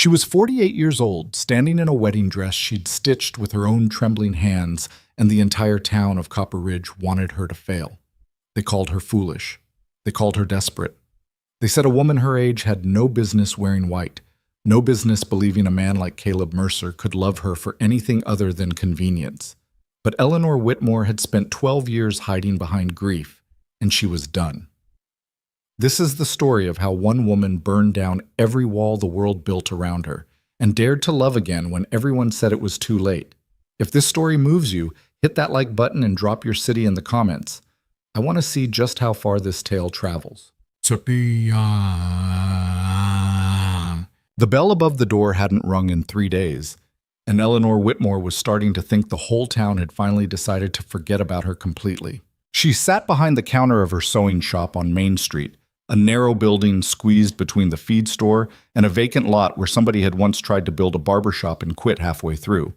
She was 48 years old, standing in a wedding dress she'd stitched with her own trembling hands, and the entire town of Copper Ridge wanted her to fail. They called her foolish. They called her desperate. They said a woman her age had no business wearing white, no business believing a man like Caleb Mercer could love her for anything other than convenience. But Eleanor Whitmore had spent 12 years hiding behind grief, and she was done. This is the story of how one woman burned down every wall the world built around her and dared to love again when everyone said it was too late. If this story moves you, hit that like button and drop your city in the comments. I want to see just how far this tale travels. The bell above the door hadn't rung in 3 days, and Eleanor Whitmore was starting to think the whole town had finally decided to forget about her completely. She sat behind the counter of her sewing shop on Main Street, a narrow building squeezed between the feed store and a vacant lot where somebody had once tried to build a barbershop and quit halfway through.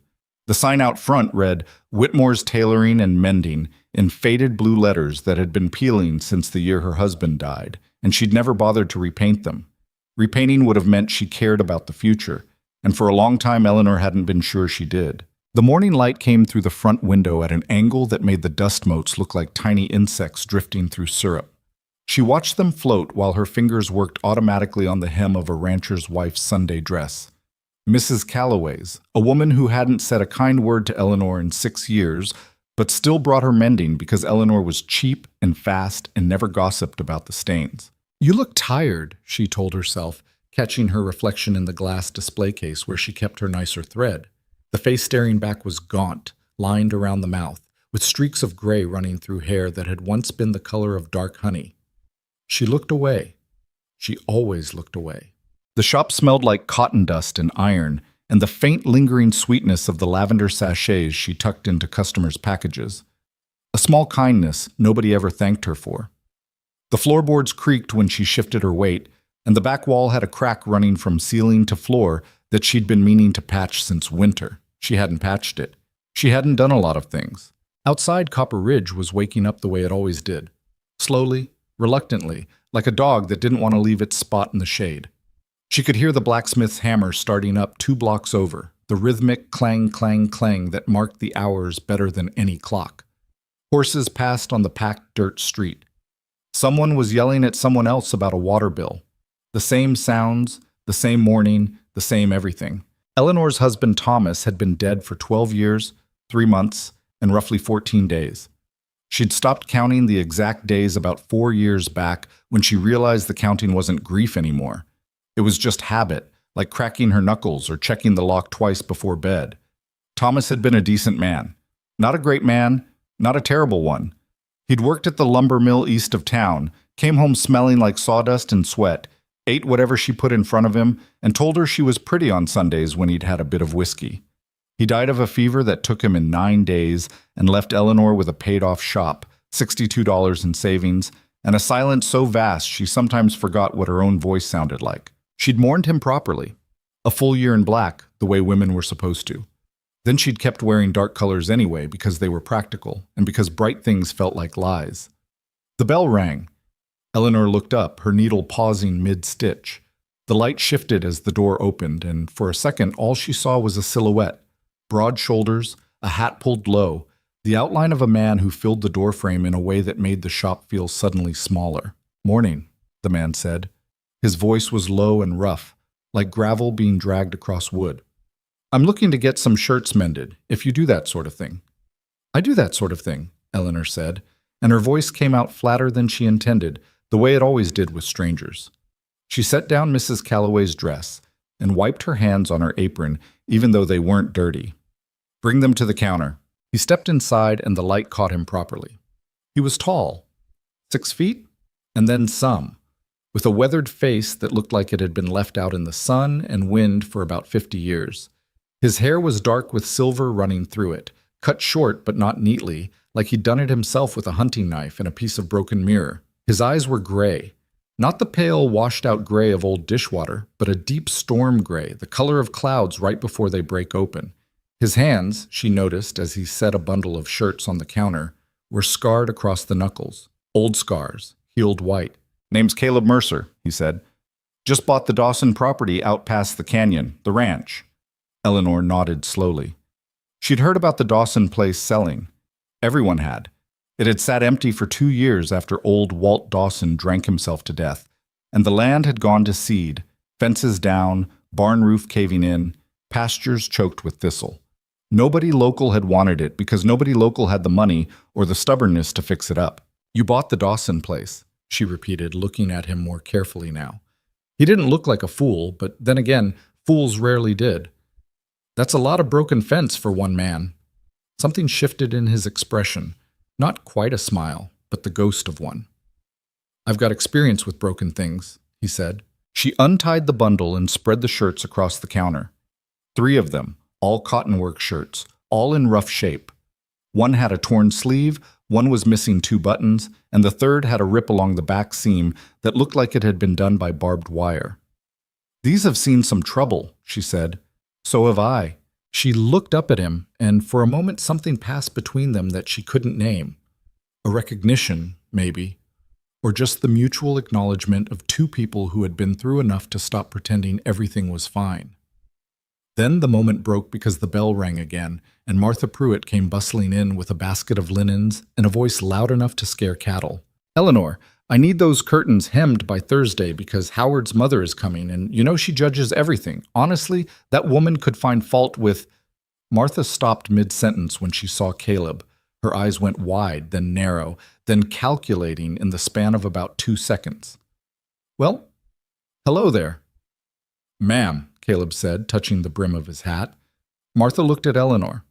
The sign out front read, "Whitmore's Tailoring and Mending," in faded blue letters that had been peeling since the year her husband died, and she'd never bothered to repaint them. Repainting would have meant she cared about the future, and for a long time Eleanor hadn't been sure she did. The morning light came through the front window at an angle that made the dust motes look like tiny insects drifting through syrup. She watched them float while her fingers worked automatically on the hem of a rancher's wife's Sunday dress. Mrs. Calloway's, a woman who hadn't said a kind word to Eleanor in 6 years, but still brought her mending because Eleanor was cheap and fast and never gossiped about the stains. "You look tired," she told herself, catching her reflection in the glass display case where she kept her nicer thread. The face staring back was gaunt, lined around the mouth, with streaks of gray running through hair that had once been the color of dark honey. She looked away. She always looked away. The shop smelled like cotton dust and iron, and the faint lingering sweetness of the lavender sachets she tucked into customers' packages. A small kindness nobody ever thanked her for. The floorboards creaked when she shifted her weight, and the back wall had a crack running from ceiling to floor that she'd been meaning to patch since winter. She hadn't patched it. She hadn't done a lot of things. Outside, Copper Ridge was waking up the way it always did. Slowly, reluctantly, like a dog that didn't want to leave its spot in the shade. She could hear the blacksmith's hammer starting up 2 blocks over, the rhythmic clang, clang, clang that marked the hours better than any clock. Horses passed on the packed dirt street. Someone was yelling at someone else about a water bill. The same sounds, the same morning, the same everything. Eleanor's husband Thomas had been dead for 12 years, 3 months, and roughly 14 days. She'd stopped counting the exact days about 4 years back when she realized the counting wasn't grief anymore. It was just habit, like cracking her knuckles or checking the lock twice before bed. Thomas had been a decent man. Not a great man, not a terrible one. He'd worked at the lumber mill east of town, came home smelling like sawdust and sweat, ate whatever she put in front of him, and told her she was pretty on Sundays when he'd had a bit of whiskey. He died of a fever that took him in 9 days and left Eleanor with a paid-off shop, $62 in savings, and a silence so vast she sometimes forgot what her own voice sounded like. She'd mourned him properly. A full year in black, the way women were supposed to. Then she'd kept wearing dark colors anyway because they were practical and because bright things felt like lies. The bell rang. Eleanor looked up, her needle pausing mid-stitch. The light shifted as the door opened, and for a second all she saw was a silhouette. Broad shoulders, a hat pulled low, the outline of a man who filled the doorframe in a way that made the shop feel suddenly smaller. "Morning," the man said. His voice was low and rough, like gravel being dragged across wood. "I'm looking to get some shirts mended, if you do that sort of thing." "I do that sort of thing," Eleanor said, and her voice came out flatter than she intended, the way it always did with strangers. She set down Mrs. Calloway's dress and wiped her hands on her apron, even though they weren't dirty. "Bring them to the counter." He stepped inside and the light caught him properly. He was tall, 6 feet, and then some, with a weathered face that looked like it had been left out in the sun and wind for about 50 years. His hair was dark with silver running through it, cut short but not neatly, like he'd done it himself with a hunting knife and a piece of broken mirror. His eyes were gray, not the pale, washed-out gray of old dishwater, but a deep storm gray, the color of clouds right before they break open. His hands, she noticed as he set a bundle of shirts on the counter, were scarred across the knuckles. Old scars, healed white. "Name's Caleb Mercer," he said. Just bought the Dawson property out past the canyon, the ranch. Eleanor nodded slowly. She'd heard about the Dawson place selling. Everyone had. It had sat empty for 2 years after old Walt Dawson drank himself to death, and the land had gone to seed, fences down, barn roof caving in, pastures choked with thistle. Nobody local had wanted it because nobody local had the money or the stubbornness to fix it up. You bought the Dawson place, she repeated, looking at him more carefully now. He didn't look like a fool, but then again, fools rarely did. That's a lot of broken fence for one man. Something shifted in his expression, not quite a smile, but the ghost of one. I've got experience with broken things, he said. She untied the bundle and spread the shirts across the counter. 3 of them, all cottonwork shirts, all in rough shape. One had a torn sleeve, one was missing 2 buttons, and the third had a rip along the back seam that looked like it had been done by barbed wire. These have seen some trouble, she said. So have I. She looked up at him, and for a moment something passed between them that she couldn't name. A recognition, maybe, or just the mutual acknowledgement of 2 people who had been through enough to stop pretending everything was fine. Then the moment broke because the bell rang again, and Martha Pruitt came bustling in with a basket of linens and a voice loud enough to scare cattle. Eleanor, I need those curtains hemmed by Thursday because Howard's mother is coming, and you know she judges everything. Honestly, that woman could find fault with... Martha stopped mid-sentence when she saw Caleb. Her eyes went wide, then narrow, then calculating in the span of about 2 seconds. Well, hello there. Ma'am, Caleb said, touching the brim of his hat. Martha looked at Eleanor.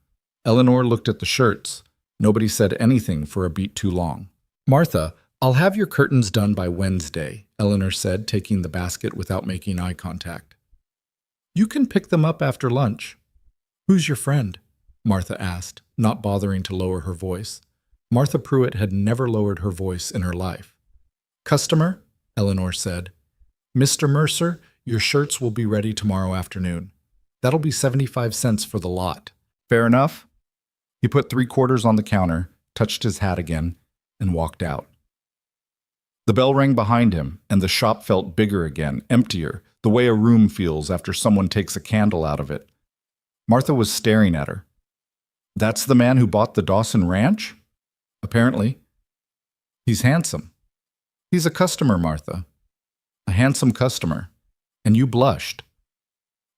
Eleanor looked at the shirts. Nobody said anything for a beat too long. Martha, I'll have your curtains done by Wednesday, Eleanor said, taking the basket without making eye contact. You can pick them up after lunch. Who's your friend? Martha asked, not bothering to lower her voice. Martha Pruitt had never lowered her voice in her life. Customer, Eleanor said. Mr. Mercer, your shirts will be ready tomorrow afternoon. That'll be 75 cents for the lot. Fair enough? He put 3 quarters on the counter, touched his hat again, and walked out. The bell rang behind him, and the shop felt bigger again, emptier, the way a room feels after someone takes a candle out of it. Martha was staring at her. That's the man who bought the Dawson Ranch? Apparently. He's handsome. He's a customer, Martha. A handsome customer. And you blushed.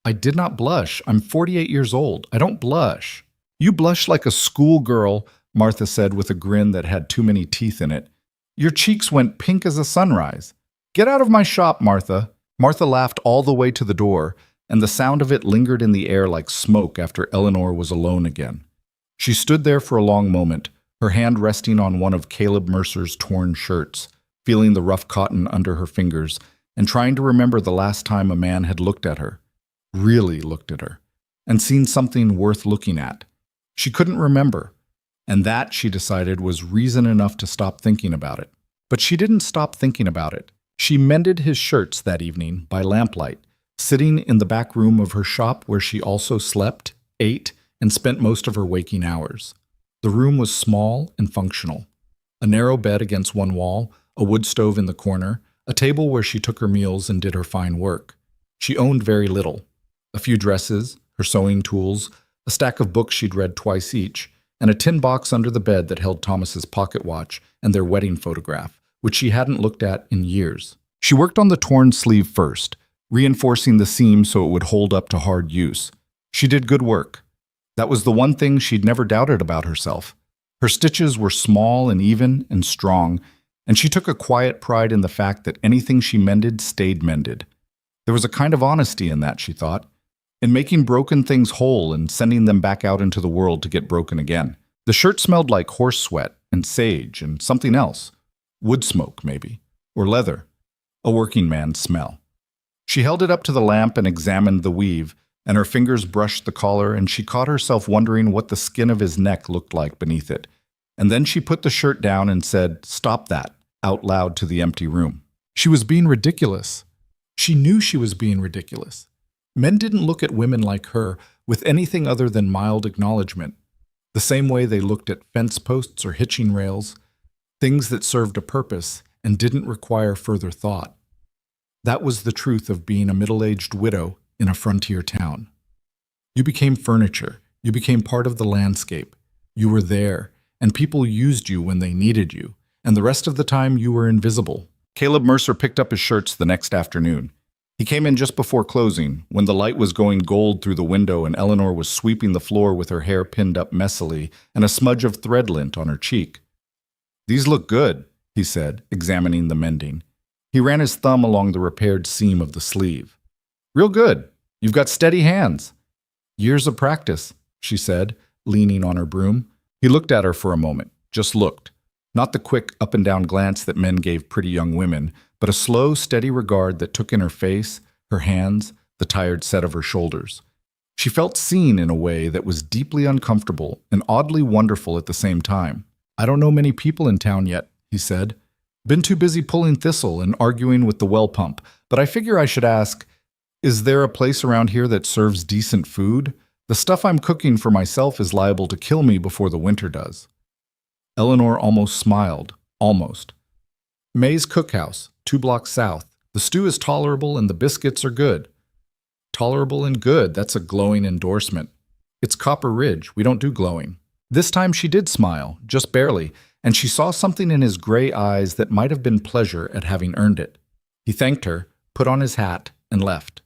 I did not blush. I'm 48 years old. I don't blush. You blush like a schoolgirl, Martha said with a grin that had too many teeth in it. Your cheeks went pink as a sunrise. Get out of my shop, Martha. Martha laughed all the way to the door, and the sound of it lingered in the air like smoke after Eleanor was alone again. She stood there for a long moment, her hand resting on one of Caleb Mercer's torn shirts, feeling the rough cotton under her fingers, and trying to remember the last time a man had looked at her, really looked at her, and seen something worth looking at. She couldn't remember, and that, she decided, was reason enough to stop thinking about it. But she didn't stop thinking about it. She mended his shirts that evening by lamplight, sitting in the back room of her shop where she also slept, ate, and spent most of her waking hours. The room was small and functional. A narrow bed against one wall, a wood stove in the corner, a table where she took her meals and did her fine work. She owned very little. A few dresses, her sewing tools, a stack of books she'd read twice each, and a tin box under the bed that held Thomas's pocket watch and their wedding photograph, which she hadn't looked at in years. She worked on the torn sleeve first, reinforcing the seam so it would hold up to hard use. She did good work. That was the one thing she'd never doubted about herself. Her stitches were small and even and strong, and she took a quiet pride in the fact that anything she mended stayed mended. There was a kind of honesty in that, she thought, in making broken things whole and sending them back out into the world to get broken again. The shirt smelled like horse sweat and sage and something else. Wood smoke, maybe, or leather. A working man's smell. She held it up to the lamp and examined the weave, and her fingers brushed the collar, and she caught herself wondering what the skin of his neck looked like beneath it. And then she put the shirt down and said, "Stop that," out loud to the empty room. She was being ridiculous. She knew she was being ridiculous. Men didn't look at women like her with anything other than mild acknowledgement, the same way they looked at fence posts or hitching rails, things that served a purpose and didn't require further thought. That was the truth of being a middle-aged widow in a frontier town. You became furniture. You became part of the landscape. You were there, and people used you when they needed you, and the rest of the time you were invisible. Caleb Mercer picked up his shirts the next afternoon. He came in just before closing, when the light was going gold through the window and Eleanor was sweeping the floor with her hair pinned up messily and a smudge of thread lint on her cheek. "These look good," he said, examining the mending. He ran his thumb along the repaired seam of the sleeve. "Real good. You've got steady hands." "Years of practice," she said, leaning on her broom. He looked at her for a moment, just looked. Not the quick up and down glance that men gave pretty young women, but a slow, steady regard that took in her face, her hands, the tired set of her shoulders. She felt seen in a way that was deeply uncomfortable and oddly wonderful at the same time. "I don't know many people in town yet," he said. "Been too busy pulling thistle and arguing with the well pump, but I figure I should ask, is there a place around here that serves decent food? The stuff I'm cooking for myself is liable to kill me before the winter does." Eleanor almost smiled. Almost. "May's Cookhouse, 2 blocks south. The stew is tolerable and the biscuits are good." "Tolerable and good, that's a glowing endorsement." "It's Copper Ridge, we don't do glowing." This time she did smile, just barely, and she saw something in his gray eyes that might have been pleasure at having earned it. He thanked her, put on his hat, and left.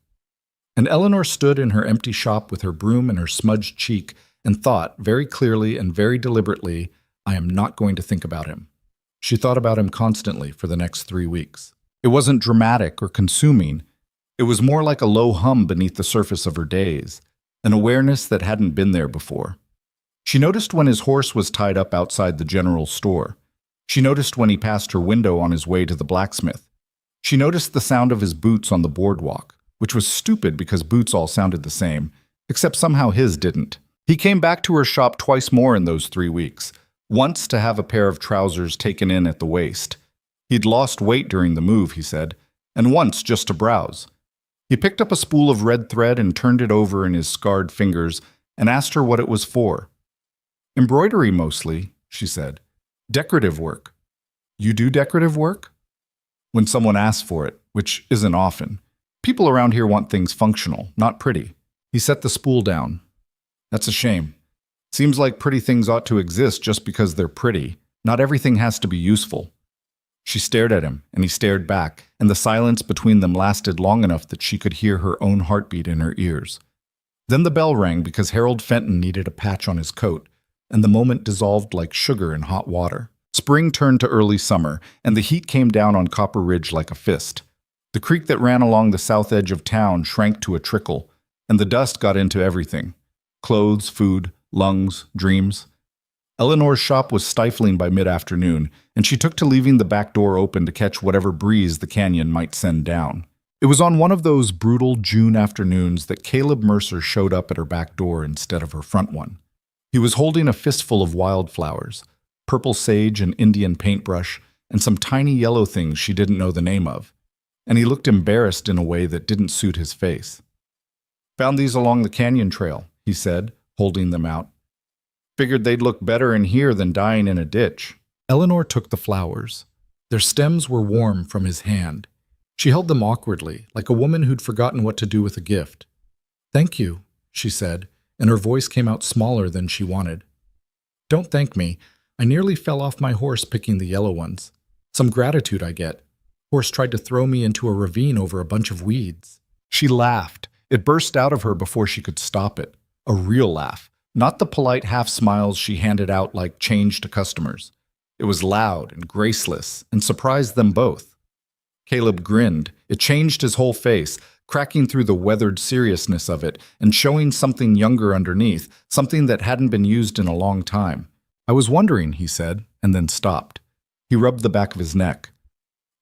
And Eleanor stood in her empty shop with her broom and her smudged cheek and thought, very clearly and very deliberately, "I am not going to think about him." She thought about him constantly for the next 3 weeks. It wasn't dramatic or consuming. It was more like a low hum beneath the surface of her days, an awareness that hadn't been there before. She noticed when his horse was tied up outside the general store. She noticed when he passed her window on his way to the blacksmith. She noticed the sound of his boots on the boardwalk, which was stupid because boots all sounded the same, except somehow his didn't. He came back to her shop twice more in those 3 weeks, once to have a pair of trousers taken in at the waist. He'd lost weight during the move, he said, and once just to browse. He picked up a spool of red thread and turned it over in his scarred fingers and asked her what it was for. "Embroidery mostly," she said. "Decorative work." "You do decorative work?" "When someone asks for it, which isn't often. People around here want things functional, not pretty." He set the spool down. "That's a shame. Seems like pretty things ought to exist just because they're pretty. Not everything has to be useful." She stared at him, and he stared back, and the silence between them lasted long enough that she could hear her own heartbeat in her ears. Then the bell rang because Harold Fenton needed a patch on his coat, and the moment dissolved like sugar in hot water. Spring turned to early summer, and the heat came down on Copper Ridge like a fist. The creek that ran along the south edge of town shrank to a trickle, and the dust got into everything. Clothes, food, lungs, dreams. Eleanor's shop was stifling by mid-afternoon, and she took to leaving the back door open to catch whatever breeze the canyon might send down. It was on one of those brutal June afternoons that Caleb Mercer showed up at her back door instead of her front one. He was holding a fistful of wildflowers, purple sage and Indian paintbrush, and some tiny yellow things she didn't know the name of, and he looked embarrassed in a way that didn't suit his face. "Found these along the canyon trail," he said, holding them out. "Figured they'd look better in here than dying in a ditch." Eleanor took the flowers. Their stems were warm from his hand. She held them awkwardly, like a woman who'd forgotten what to do with a gift. "Thank you," she said, and her voice came out smaller than she wanted. "Don't thank me. I nearly fell off my horse picking the yellow ones. Some gratitude I get. Horse tried to throw me into a ravine over a bunch of weeds." She laughed. It burst out of her before she could stop it. A real laugh, not the polite half-smiles she handed out like change to customers. It was loud and graceless and surprised them both. Caleb grinned. It changed his whole face, cracking through the weathered seriousness of it and showing something younger underneath, something that hadn't been used in a long time. "I was wondering," he said, and then stopped. He rubbed the back of his neck.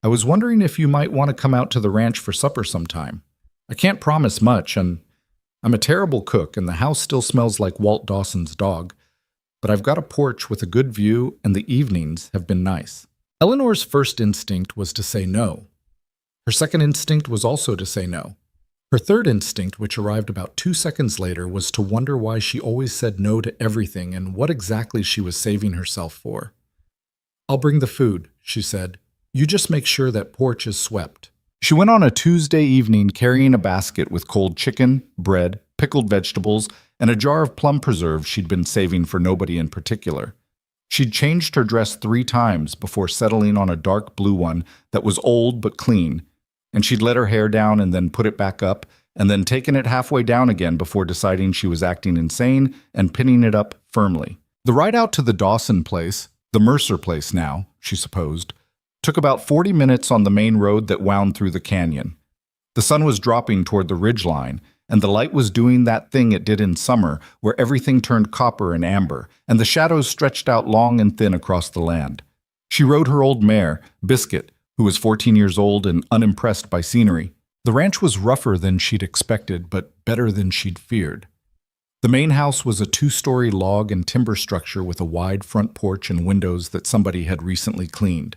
"I was wondering if you might want to come out to the ranch for supper sometime. I can't promise much, and I'm a terrible cook, and the house still smells like Walt Dawson's dog, but I've got a porch with a good view, and the evenings have been nice." Eleanor's first instinct was to say no. Her second instinct was also to say no. Her third instinct, which arrived about 2 seconds later, was to wonder why she always said no to everything and what exactly she was saving herself for. "I'll bring the food," she said. "You just make sure that porch is swept." She went on a Tuesday evening carrying a basket with cold chicken, bread, pickled vegetables, and a jar of plum preserves she'd been saving for nobody in particular. She'd changed her dress 3 times before settling on a dark blue one that was old but clean, and she'd let her hair down and then put it back up, and then taken it halfway down again before deciding she was acting insane and pinning it up firmly. The ride out to the Dawson place, the Mercer place now, she supposed, took about 40 minutes on the main road that wound through the canyon. The sun was dropping toward the ridgeline, and the light was doing that thing it did in summer, where everything turned copper and amber, and the shadows stretched out long and thin across the land. She rode her old mare, Biscuit, who was 14 years old and unimpressed by scenery. The ranch was rougher than she'd expected, but better than she'd feared. The main house was a 2-story log and timber structure with a wide front porch and windows that somebody had recently cleaned.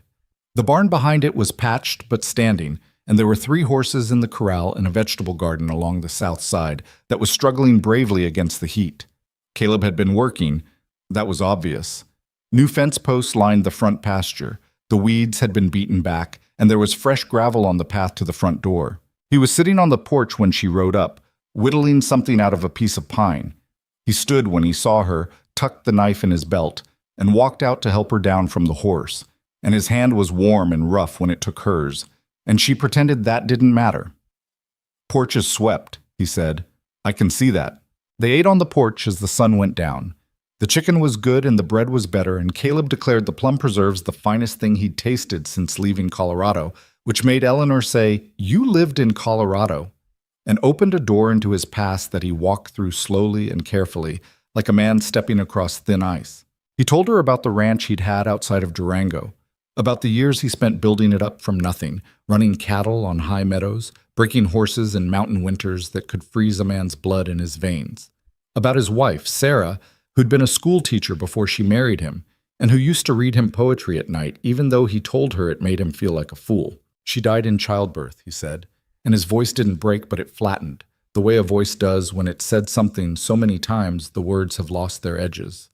The barn behind it was patched but standing, and there were 3 horses in the corral and a vegetable garden along the south side that was struggling bravely against the heat. Caleb had been working. That was obvious. New fence posts lined the front pasture. The weeds had been beaten back, and there was fresh gravel on the path to the front door. He was sitting on the porch when she rode up, whittling something out of a piece of pine. He stood when he saw her, tucked the knife in his belt, and walked out to help her down from the horse, and his hand was warm and rough when it took hers, and she pretended that didn't matter. "Porch is swept," he said. "I can see that." They ate on the porch as the sun went down. The chicken was good and the bread was better, and Caleb declared the plum preserves the finest thing he'd tasted since leaving Colorado, which made Eleanor say, "You lived in Colorado," and opened a door into his past that he walked through slowly and carefully, like a man stepping across thin ice. He told her about the ranch he'd had outside of Durango, about the years he spent building it up from nothing, running cattle on high meadows, breaking horses in mountain winters that could freeze a man's blood in his veins, about his wife, Sarah, who'd been a school teacher before she married him, and who used to read him poetry at night, even though he told her it made him feel like a fool. She died in childbirth, he said, and his voice didn't break, but it flattened, the way a voice does when it's said something so many times the words have lost their edges.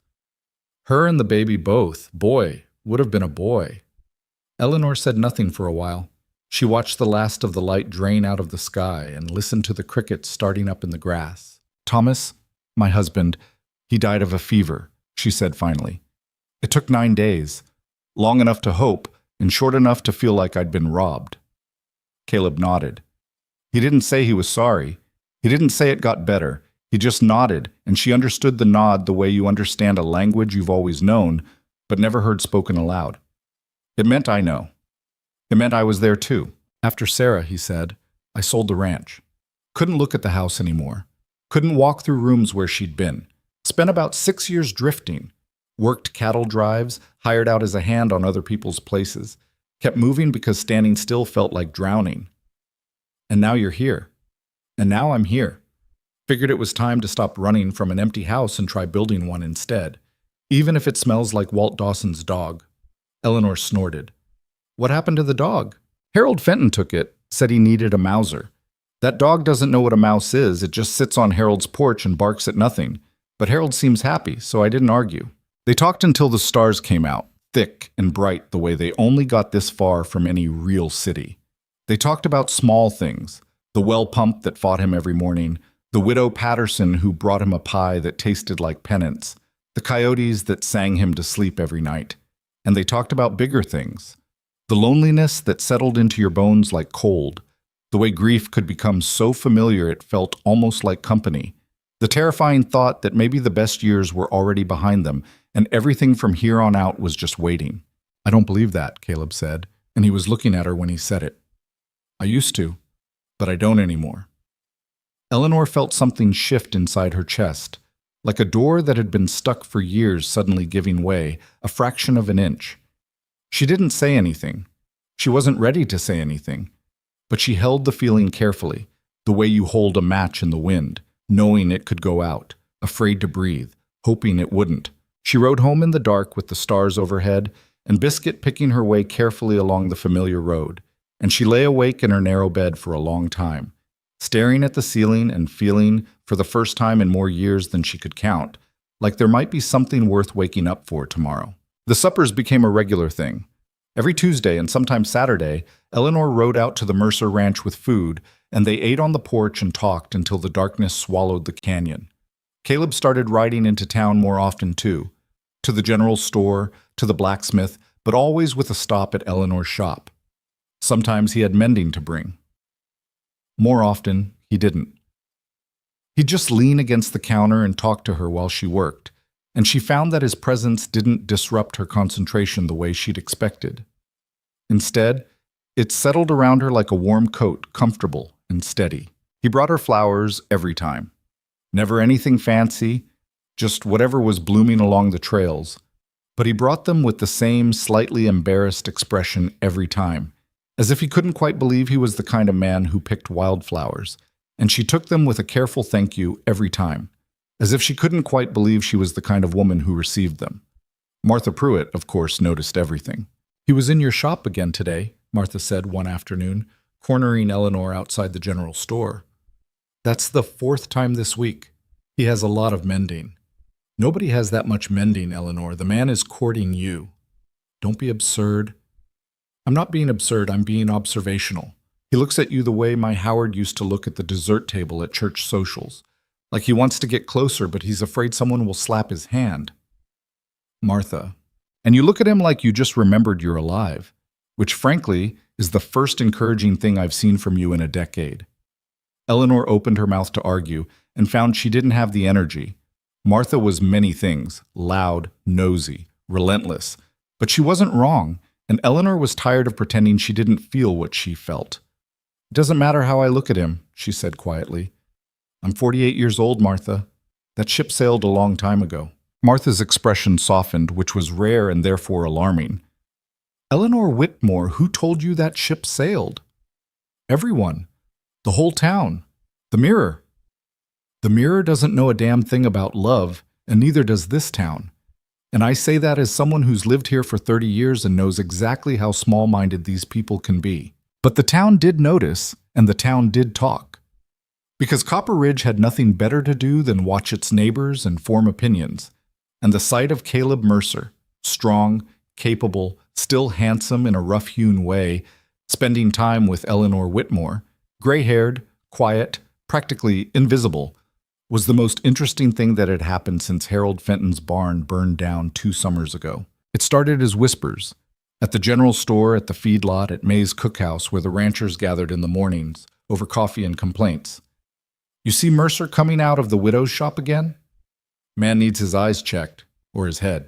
Her and the baby both, boy, would have been a boy. Eleanor said nothing for a while. She watched the last of the light drain out of the sky and listened to the crickets starting up in the grass. "Thomas, my husband, he died of a fever," she said finally. "It took 9 days, long enough to hope and short enough to feel like I'd been robbed." Caleb nodded. He didn't say he was sorry. He didn't say it got better. He just nodded, and she understood the nod the way you understand a language you've always known, but never heard spoken aloud. "It meant I know. It meant I was there too. After Sarah," he said, "I sold the ranch. Couldn't look at the house anymore. Couldn't walk through rooms where she'd been. Spent about 6 years drifting. Worked cattle drives, hired out as a hand on other people's places. Kept moving because standing still felt like drowning. And now you're here. And now I'm here. Figured it was time to stop running from an empty house and try building one instead, even if it smells like Walt Dawson's dog." Eleanor snorted. "What happened to the dog?" "Harold Fenton took it, said he needed a Mauser. That dog doesn't know what a mouse is, it just sits on Harold's porch and barks at nothing. But Harold seems happy, so I didn't argue." They talked until the stars came out, thick and bright the way they only got this far from any real city. They talked about small things, the well pump that fought him every morning, the widow Patterson who brought him a pie that tasted like penance, the coyotes that sang him to sleep every night. And they talked about bigger things, the loneliness that settled into your bones like cold, the way grief could become so familiar it felt almost like company, the terrifying thought that maybe the best years were already behind them and everything from here on out was just waiting. "I don't believe that," Caleb said, and he was looking at her when he said it. "I used to, but I don't anymore." Eleanor felt something shift inside her chest, like a door that had been stuck for years suddenly giving way, a fraction of an inch. She didn't say anything. She wasn't ready to say anything, but she held the feeling carefully, the way you hold a match in the wind, knowing it could go out, afraid to breathe, hoping it wouldn't. She rode home in the dark with the stars overhead, and Biscuit picking her way carefully along the familiar road, and she lay awake in her narrow bed for a long time, staring at the ceiling and feeling, for the first time in more years than she could count, like there might be something worth waking up for tomorrow. The suppers became a regular thing. Every Tuesday and sometimes Saturday, Eleanor rode out to the Mercer Ranch with food, and they ate on the porch and talked until the darkness swallowed the canyon. Caleb started riding into town more often too, to the general store, to the blacksmith, but always with a stop at Eleanor's shop. Sometimes he had mending to bring. More often, he didn't. He'd just lean against the counter and talk to her while she worked, and she found that his presence didn't disrupt her concentration the way she'd expected. Instead, it settled around her like a warm coat, comfortable and steady. He brought her flowers every time. Never anything fancy, just whatever was blooming along the trails. But he brought them with the same slightly embarrassed expression every time, as if he couldn't quite believe he was the kind of man who picked wildflowers, and she took them with a careful thank you every time, as if she couldn't quite believe she was the kind of woman who received them. Martha Pruitt, of course, noticed everything. "He was in your shop again today," Martha said one afternoon, cornering Eleanor outside the general store. "That's the 4th time this week. He has a lot of mending." "Nobody has that much mending, Eleanor. The man is courting you." "Don't be absurd." "I'm not being absurd, I'm being observational. He looks at you the way my Howard used to look at the dessert table at church socials. Like he wants to get closer, but he's afraid someone will slap his hand." "Martha, and you look at him like you just remembered you're alive, which frankly is the first encouraging thing I've seen from you in a decade." Eleanor opened her mouth to argue and found she didn't have the energy. Martha was many things: loud, nosy, relentless. But she wasn't wrong, and Eleanor was tired of pretending she didn't feel what she felt. "It doesn't matter how I look at him," she said quietly. "I'm 48 years old, Martha. That ship sailed a long time ago." Martha's expression softened, which was rare and therefore alarming. "Eleanor Whitmore, who told you that ship sailed?" "Everyone. The whole town. The Mirror." "The Mirror doesn't know a damn thing about love, and neither does this town. And I say that as someone who's lived here for 30 years and knows exactly how small-minded these people can be. But the town did notice, and the town did talk. Because Copper Ridge had nothing better to do than watch its neighbors and form opinions. And the sight of Caleb Mercer, strong, capable, still handsome in a rough-hewn way, spending time with Eleanor Whitmore, gray-haired, quiet, practically invisible, was the most interesting thing that had happened since Harold Fenton's barn burned down 2 summers ago. It started as whispers, at the general store, at the feedlot, at May's cookhouse where the ranchers gathered in the mornings, over coffee and complaints. "You see Mercer coming out of the widow's shop again? Man needs his eyes checked, or his head.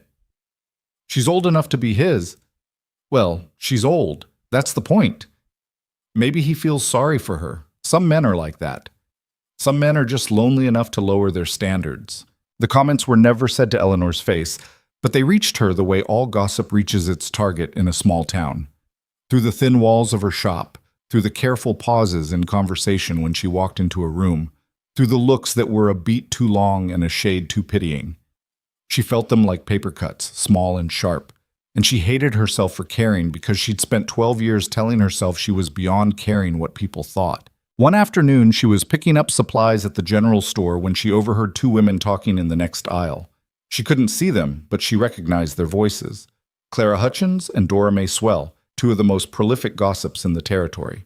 She's old enough to be his. Well, she's old. That's the point. Maybe he feels sorry for her. Some men are like that. Some men are just lonely enough to lower their standards." The comments were never said to Eleanor's face, but they reached her the way all gossip reaches its target in a small town. Through the thin walls of her shop, through the careful pauses in conversation when she walked into a room, through the looks that were a beat too long and a shade too pitying. She felt them like paper cuts, small and sharp, and she hated herself for caring because she'd spent 12 years telling herself she was beyond caring what people thought. One afternoon, she was picking up supplies at the general store when she overheard 2 women talking in the next aisle. She couldn't see them, but she recognized their voices. Clara Hutchins and Dora Mae Swell, 2 of the most prolific gossips in the territory.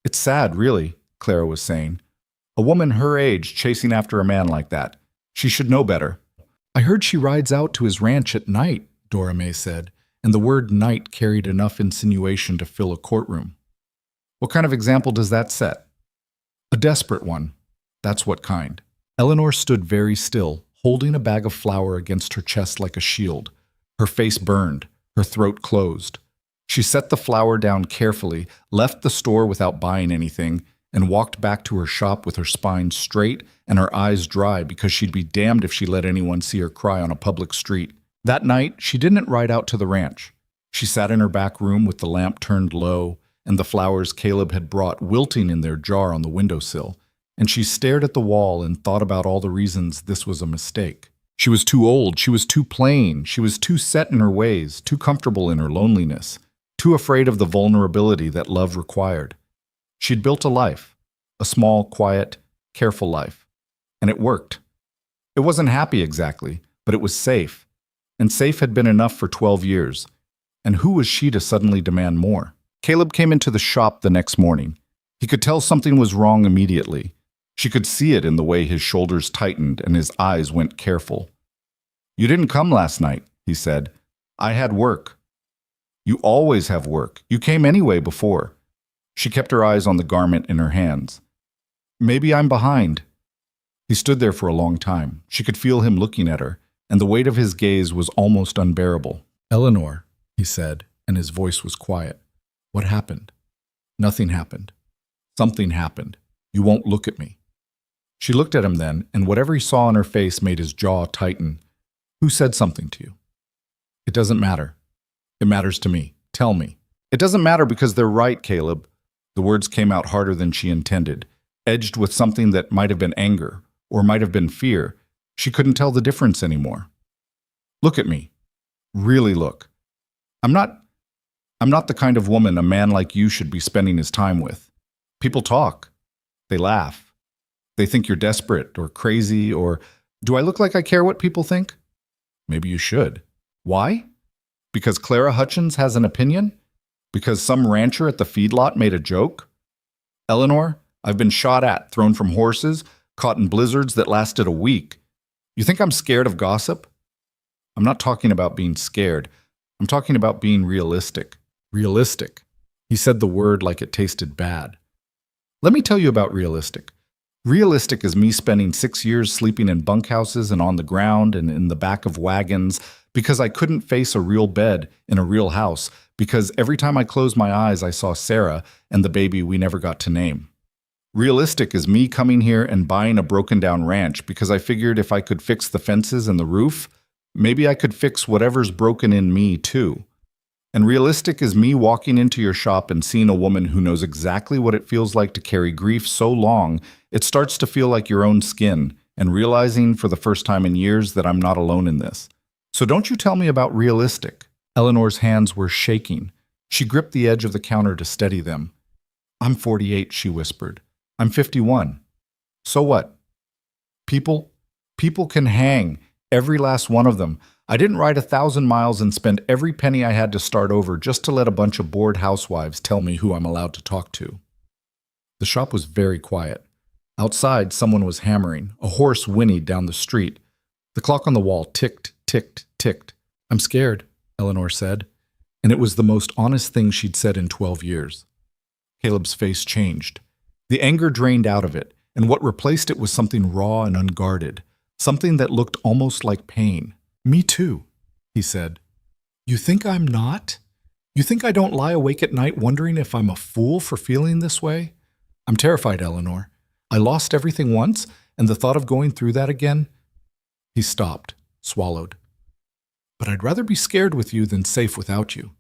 "It's sad, really," Clara was saying. "A woman her age chasing after a man like that. She should know better." "I heard she rides out to his ranch at night," Dora Mae said, and the word night carried enough insinuation to fill a courtroom. "What kind of example does that set?" "A desperate one. That's what kind." Eleanor stood very still, holding a bag of flour against her chest like a shield. Her face burned, her throat closed. She set the flour down carefully, left the store without buying anything, and walked back to her shop with her spine straight and her eyes dry because she'd be damned if she let anyone see her cry on a public street. That night, she didn't ride out to the ranch. She sat in her back room with the lamp turned low and the flowers Caleb had brought wilting in their jar on the windowsill, and she stared at the wall and thought about all the reasons this was a mistake. She was too old, she was too plain, she was too set in her ways, too comfortable in her loneliness, too afraid of the vulnerability that love required. She'd built a life, a small, quiet, careful life, and it worked. It wasn't happy exactly, but it was safe, and safe had been enough for 12 years. And who was she to suddenly demand more? Caleb came into the shop the next morning. He could tell something was wrong immediately. She could see it in the way his shoulders tightened and his eyes went careful. "You didn't come last night," he said. "I had work." "You always have work. You came anyway before." She kept her eyes on the garment in her hands. "Maybe I'm behind." He stood there for a long time. She could feel him looking at her, and the weight of his gaze was almost unbearable. "Eleanor," he said, and his voice was quiet. "What happened?" "Nothing happened." "Something happened. You won't look at me." She looked at him then, and whatever he saw on her face made his jaw tighten. "Who said something to you?" "It doesn't matter." "It matters to me. Tell me." "It doesn't matter because they're right, Caleb." The words came out harder than she intended, edged with something that might have been anger, or might have been fear. She couldn't tell the difference anymore. "Look at me. Really look. I'm not the kind of woman a man like you should be spending his time with. People talk. They laugh. They think you're desperate or crazy or... Do I look like I care what people think? Maybe you should. Why? Because Clara Hutchins has an opinion? Because some rancher at the feedlot made a joke? Eleanor, I've been shot at, thrown from horses, caught in blizzards that lasted a week. You think I'm scared of gossip? I'm not talking about being scared. I'm talking about being realistic. Realistic. He said the word like it tasted bad. Let me tell you about realistic. Realistic is me spending 6 years sleeping in bunkhouses and on the ground and in the back of wagons because I couldn't face a real bed in a real house, because every time I closed my eyes I saw Sarah and the baby we never got to name. Realistic is me coming here and buying a broken-down ranch because I figured if I could fix the fences and the roof, maybe I could fix whatever's broken in me too. And realistic is me walking into your shop and seeing a woman who knows exactly what it feels like to carry grief so long it starts to feel like your own skin, and realizing for the first time in years that I'm not alone in this. So don't you tell me about realistic. Eleanor's hands were shaking. She gripped the edge of the counter to steady them. I'm 48, she whispered. I'm 51. So what? People can hang, every last one of them. I didn't ride 1,000 miles and spend every penny I had to start over just to let a bunch of bored housewives tell me who I'm allowed to talk to. The shop was very quiet. Outside, someone was hammering. A horse whinnied down the street. The clock on the wall ticked, ticked, ticked. I'm scared, Eleanor said, and it was the most honest thing she'd said in 12 years. Caleb's face changed. The anger drained out of it, and what replaced it was something raw and unguarded, something that looked almost like pain. Me too, he said. You think I'm not? You think I don't lie awake at night wondering if I'm a fool for feeling this way? I'm terrified, Eleanor. I lost everything once, and the thought of going through that again... He stopped, swallowed. But I'd rather be scared with you than safe without you.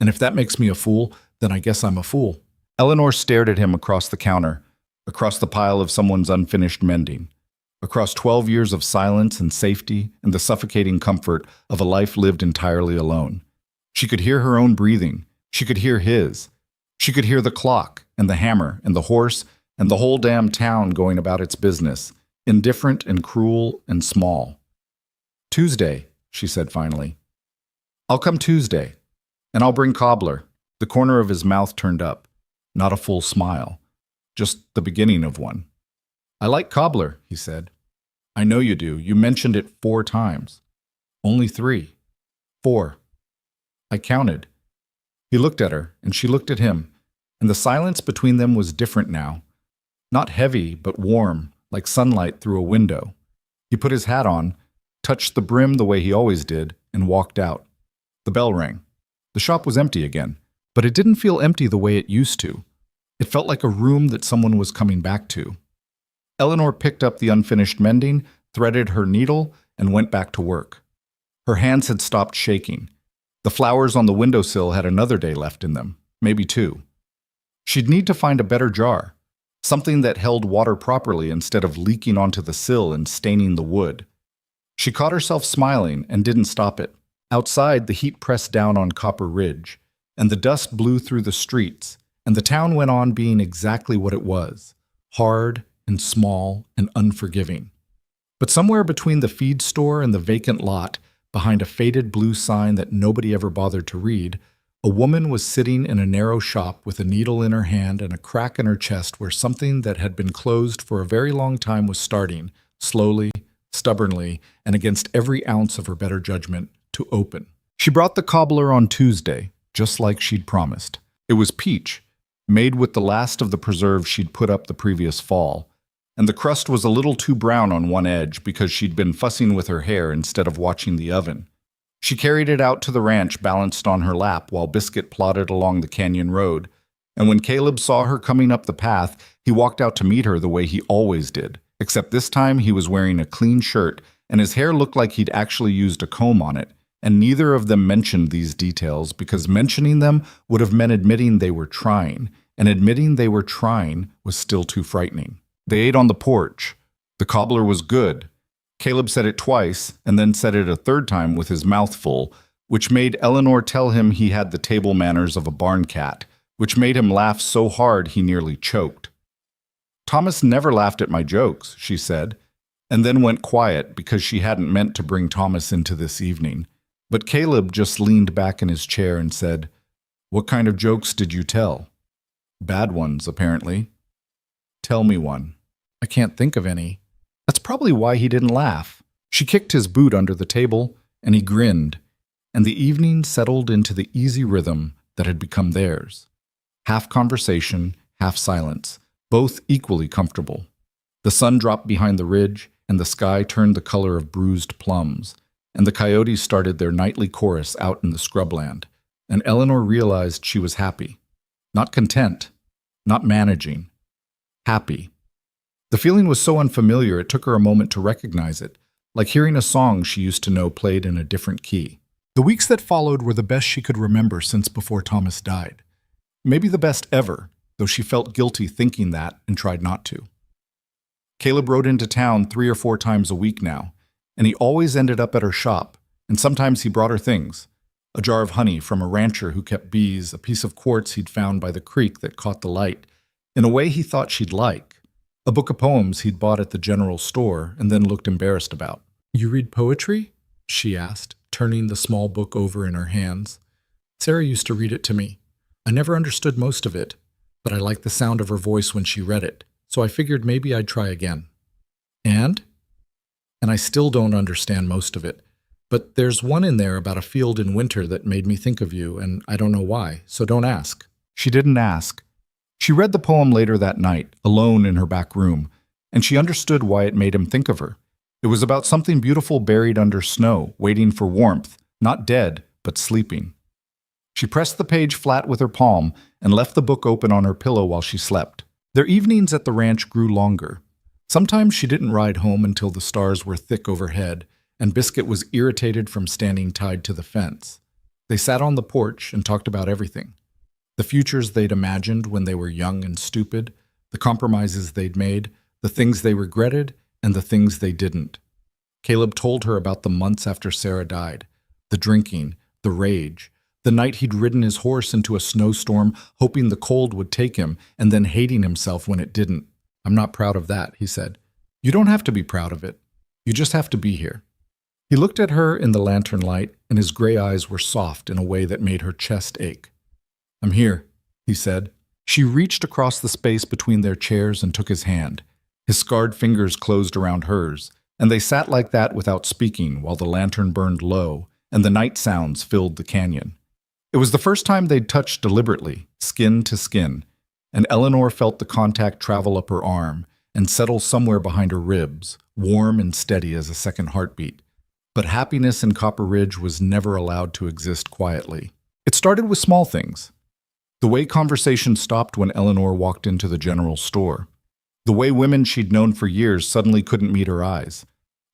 And if that makes me a fool, then I guess I'm a fool. Eleanor stared at him across the counter, across the pile of someone's unfinished mending, across 12 years of silence and safety and the suffocating comfort of a life lived entirely alone. She could hear her own breathing. She could hear his. She could hear the clock and the hammer and the horse and the whole damn town going about its business, indifferent and cruel and small. Tuesday, she said finally. I'll come Tuesday, and I'll bring cobbler. The corner of his mouth turned up. Not a full smile, just the beginning of one. I like cobbler, he said. I know you do. You mentioned it 4 times. Only 3. 4. I counted. He looked at her, and she looked at him, and the silence between them was different now. Not heavy, but warm, like sunlight through a window. He put his hat on, touched the brim the way he always did, and walked out. The bell rang. The shop was empty again, but it didn't feel empty the way it used to. It felt like a room that someone was coming back to. Eleanor picked up the unfinished mending, threaded her needle, and went back to work. Her hands had stopped shaking. The flowers on the windowsill had another day left in them, maybe 2. She'd need to find a better jar, something that held water properly instead of leaking onto the sill and staining the wood. She caught herself smiling and didn't stop it. Outside, the heat pressed down on Copper Ridge, and the dust blew through the streets, and the town went on being exactly what it was, hard and small and unforgiving. But somewhere between the feed store and the vacant lot, behind a faded blue sign that nobody ever bothered to read, a woman was sitting in a narrow shop with a needle in her hand and a crack in her chest where something that had been closed for a very long time was starting, slowly, stubbornly, and against every ounce of her better judgment, to open. She brought the cobbler on Tuesday, just like she'd promised. It was peach, made with the last of the preserve she'd put up the previous fall, and the crust was a little too brown on one edge because she'd been fussing with her hair instead of watching the oven. She carried it out to the ranch balanced on her lap while Biscuit plodded along the canyon road, and when Caleb saw her coming up the path, he walked out to meet her the way he always did, except this time he was wearing a clean shirt and his hair looked like he'd actually used a comb on it, and neither of them mentioned these details because mentioning them would have meant admitting they were trying, and admitting they were trying was still too frightening. They ate on the porch. The cobbler was good. Caleb said it twice, and then said it a third time with his mouth full, which made Eleanor tell him he had the table manners of a barn cat, which made him laugh so hard he nearly choked. Thomas never laughed at my jokes, she said, and then went quiet because she hadn't meant to bring Thomas into this evening. But Caleb just leaned back in his chair and said, "What kind of jokes did you tell?" "Bad ones, apparently." "Tell me one." "I can't think of any." That's probably why he didn't laugh. She kicked his boot under the table, and he grinned, and the evening settled into the easy rhythm that had become theirs. Half conversation, half silence, both equally comfortable. The sun dropped behind the ridge, and the sky turned the color of bruised plums, and the coyotes started their nightly chorus out in the scrubland, and Eleanor realized she was happy. Not content, not managing. Happy. The feeling was so unfamiliar it took her a moment to recognize it, like hearing a song she used to know played in a different key. The weeks that followed were the best she could remember since before Thomas died. Maybe the best ever, though she felt guilty thinking that and tried not to. Caleb rode into town 3 or 4 times a week now, and he always ended up at her shop, and sometimes he brought her things. A jar of honey from a rancher who kept bees, a piece of quartz he'd found by the creek that caught the light, in a way he thought she'd like, a book of poems he'd bought at the general store and then looked embarrassed about. "You read poetry?" she asked, turning the small book over in her hands. "Sarah used to read it to me. I never understood most of it, but I liked the sound of her voice when she read it, so I figured maybe I'd try again." And I still don't understand most of it, but there's one in there about a field in winter that made me think of you, and I don't know why, so don't ask." She didn't ask. She read the poem later that night, alone in her back room, and she understood why it made him think of her. It was about something beautiful buried under snow, waiting for warmth, not dead, but sleeping. She pressed the page flat with her palm and left the book open on her pillow while she slept. Their evenings at the ranch grew longer. Sometimes she didn't ride home until the stars were thick overhead, and Biscuit was irritated from standing tied to the fence. They sat on the porch and talked about everything. The futures they'd imagined when they were young and stupid, the compromises they'd made, the things they regretted, and the things they didn't. Caleb told her about the months after Sarah died, the drinking, the rage, the night he'd ridden his horse into a snowstorm, hoping the cold would take him, and then hating himself when it didn't. "I'm not proud of that," he said. "You don't have to be proud of it. You just have to be here." He looked at her in the lantern light, and his gray eyes were soft in a way that made her chest ache. "I'm here," he said. She reached across the space between their chairs and took his hand. His scarred fingers closed around hers, and they sat like that without speaking while the lantern burned low and the night sounds filled the canyon. It was the first time they'd touched deliberately, skin to skin, and Eleanor felt the contact travel up her arm and settle somewhere behind her ribs, warm and steady as a second heartbeat. But happiness in Copper Ridge was never allowed to exist quietly. It started with small things. The way conversation stopped when Eleanor walked into the general store. The way women she'd known for years suddenly couldn't meet her eyes.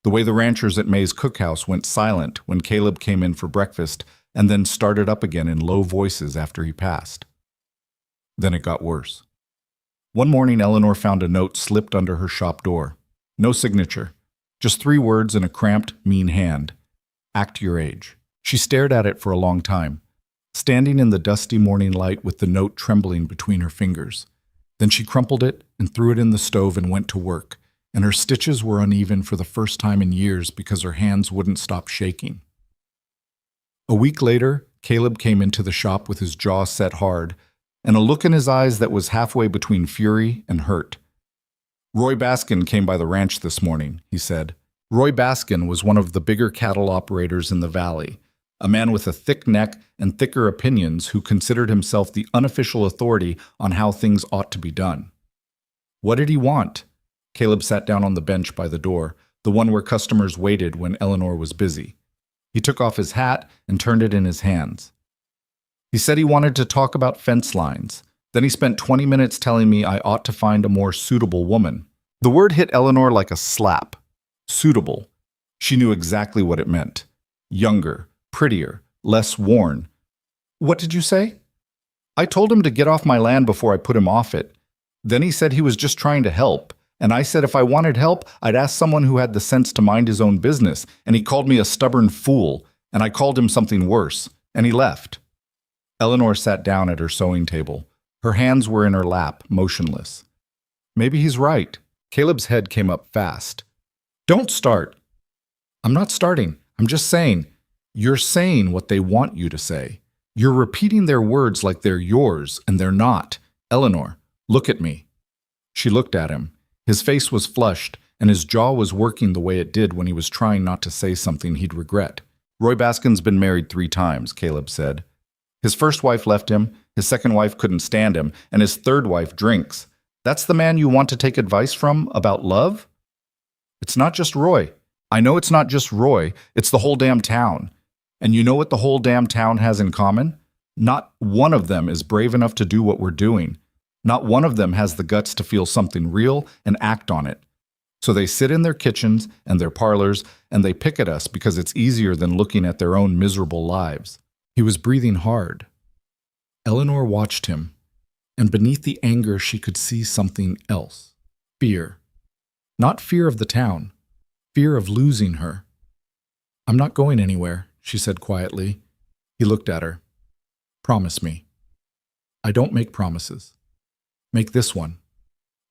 The way the ranchers at May's cookhouse went silent when Caleb came in for breakfast and then started up again in low voices after he passed. Then it got worse. One morning, Eleanor found a note slipped under her shop door. No signature, just 3 words in a cramped, mean hand. "Act your age." She stared at it for a long time, standing in the dusty morning light with the note trembling between her fingers. Then she crumpled it and threw it in the stove and went to work, and her stitches were uneven for the first time in years because her hands wouldn't stop shaking. A week later, Caleb came into the shop with his jaw set hard and a look in his eyes that was halfway between fury and hurt. "Roy Baskin came by the ranch this morning," he said. Roy Baskin was one of the bigger cattle operators in the valley, a man with a thick neck and thicker opinions who considered himself the unofficial authority on how things ought to be done. "What did he want?" Caleb sat down on the bench by the door, the one where customers waited when Eleanor was busy. He took off his hat and turned it in his hands. "He said he wanted to talk about fence lines. Then he spent 20 minutes telling me I ought to find a more suitable woman." The word hit Eleanor like a slap. Suitable. She knew exactly what it meant. Younger, prettier, less worn. "What did you say?" "I told him to get off my land before I put him off it. Then he said he was just trying to help. And I said if I wanted help, I'd ask someone who had the sense to mind his own business. And he called me a stubborn fool. And I called him something worse. And he left." Eleanor sat down at her sewing table. Her hands were in her lap, motionless. "Maybe he's right." Caleb's head came up fast. "Don't start." "I'm not starting. I'm just saying. You're saying what they want you to say. You're repeating their words like they're yours, and they're not. Eleanor, look at me." She looked at him. His face was flushed, and his jaw was working the way it did when he was trying not to say something he'd regret. "Roy Baskin's been married 3 times, Caleb said. His first wife left him, his second wife couldn't stand him, and his third wife drinks. That's the man you want to take advice from about love? It's not just Roy. I know it's not just Roy, it's the whole damn town. And you know what the whole damn town has in common? Not one of them is brave enough to do what we're doing. Not one of them has the guts to feel something real and act on it. So they sit in their kitchens and their parlors and they pick at us because it's easier than looking at their own miserable lives." He was breathing hard. Eleanor watched him, and beneath the anger she could see something else. Fear. Not fear of the town. Fear of losing her. "I'm not going anywhere," she said quietly. He looked at her. "Promise me." "I don't make promises." "Make this one."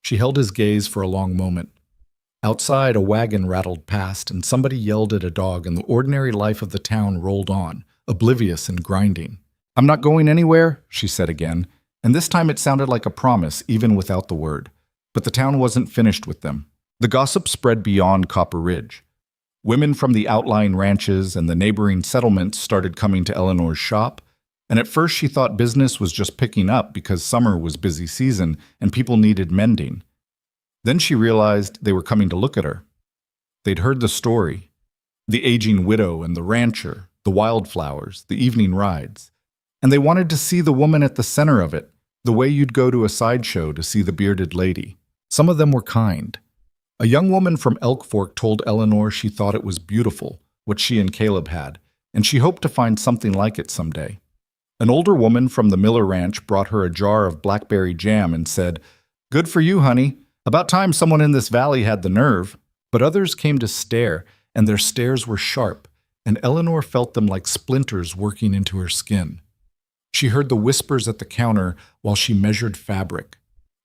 She held his gaze for a long moment. Outside, a wagon rattled past, and somebody yelled at a dog, and the ordinary life of the town rolled on, oblivious and grinding. "I'm not going anywhere," she said again, and this time it sounded like a promise, even without the word. But the town wasn't finished with them. The gossip spread beyond Copper Ridge. Women from the outlying ranches and the neighboring settlements started coming to Eleanor's shop, and at first she thought business was just picking up because summer was busy season and people needed mending. Then she realized they were coming to look at her. They'd heard the story. The aging widow and the rancher, the wildflowers, the evening rides. And they wanted to see the woman at the center of it, the way you'd go to a sideshow to see the bearded lady. Some of them were kind. A young woman from Elk Fork told Eleanor she thought it was beautiful, what she and Caleb had, and she hoped to find something like it someday. An older woman from the Miller Ranch brought her a jar of blackberry jam and said, "Good for you, honey. About time someone in this valley had the nerve." But others came to stare, and their stares were sharp, and Eleanor felt them like splinters working into her skin. She heard the whispers at the counter while she measured fabric.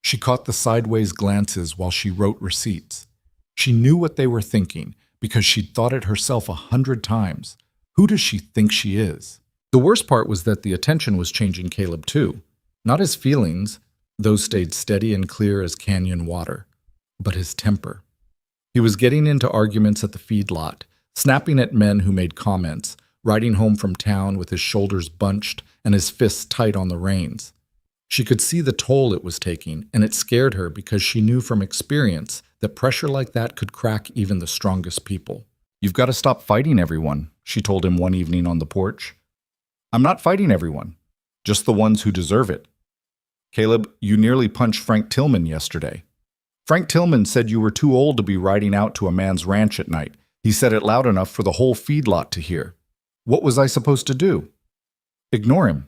She caught the sideways glances while she wrote receipts. She knew what they were thinking because she'd thought it herself 100 times. Who does she think she is? The worst part was that the attention was changing Caleb too. Not his feelings, those stayed steady and clear as canyon water, but his temper. He was getting into arguments at the feedlot, snapping at men who made comments, riding home from town with his shoulders bunched and his fists tight on the reins. She could see the toll it was taking, and it scared her because she knew from experience that pressure like that could crack even the strongest people. "You've got to stop fighting everyone," she told him one evening on the porch. "I'm not fighting everyone, just the ones who deserve it. Caleb, you nearly punched Frank Tillman yesterday. Frank Tillman said you were too old to be riding out to a man's ranch at night. He said it loud enough for the whole feedlot to hear. What was I supposed to do? Ignore him."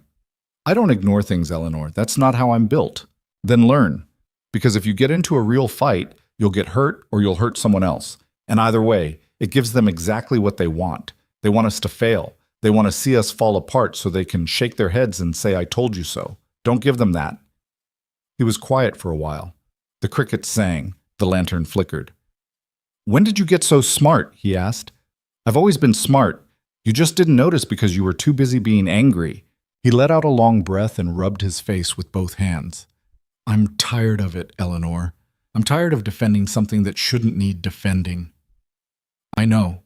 "I don't ignore things, Eleanor. That's not how I'm built." "Then learn. Because if you get into a real fight, you'll get hurt or you'll hurt someone else. And either way, it gives them exactly what they want. They want us to fail. They want to see us fall apart so they can shake their heads and say, 'I told you so.' Don't give them that." He was quiet for a while. The crickets sang. The lantern flickered. "When did you get so smart?" he asked. "I've always been smart. You just didn't notice because you were too busy being angry." He let out a long breath and rubbed his face with both hands. "I'm tired of it, Eleanor. I'm tired of defending something that shouldn't need defending." "I know.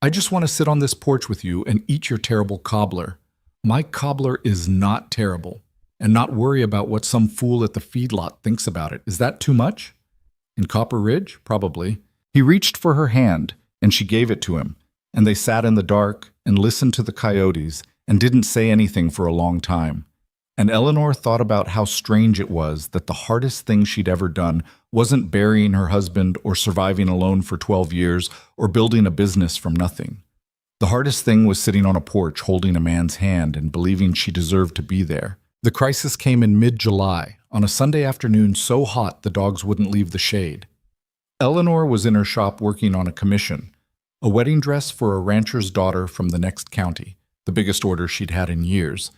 I just want to sit on this porch with you and eat your terrible cobbler. My cobbler is not terrible, and not worry about what some fool at the feedlot thinks about it. Is that too much?" "In Copper Ridge? Probably." He reached for her hand, and she gave it to him, and they sat in the dark and listened to the coyotes and didn't say anything for a long time. And Eleanor thought about how strange it was that the hardest thing she'd ever done wasn't burying her husband or surviving alone for 12 years or building a business from nothing. The hardest thing was sitting on a porch holding a man's hand and believing she deserved to be there. The crisis came in mid-July, on a Sunday afternoon so hot the dogs wouldn't leave the shade. Eleanor was in her shop working on a commission, a wedding dress for a rancher's daughter from the next county, the biggest order she'd had in years,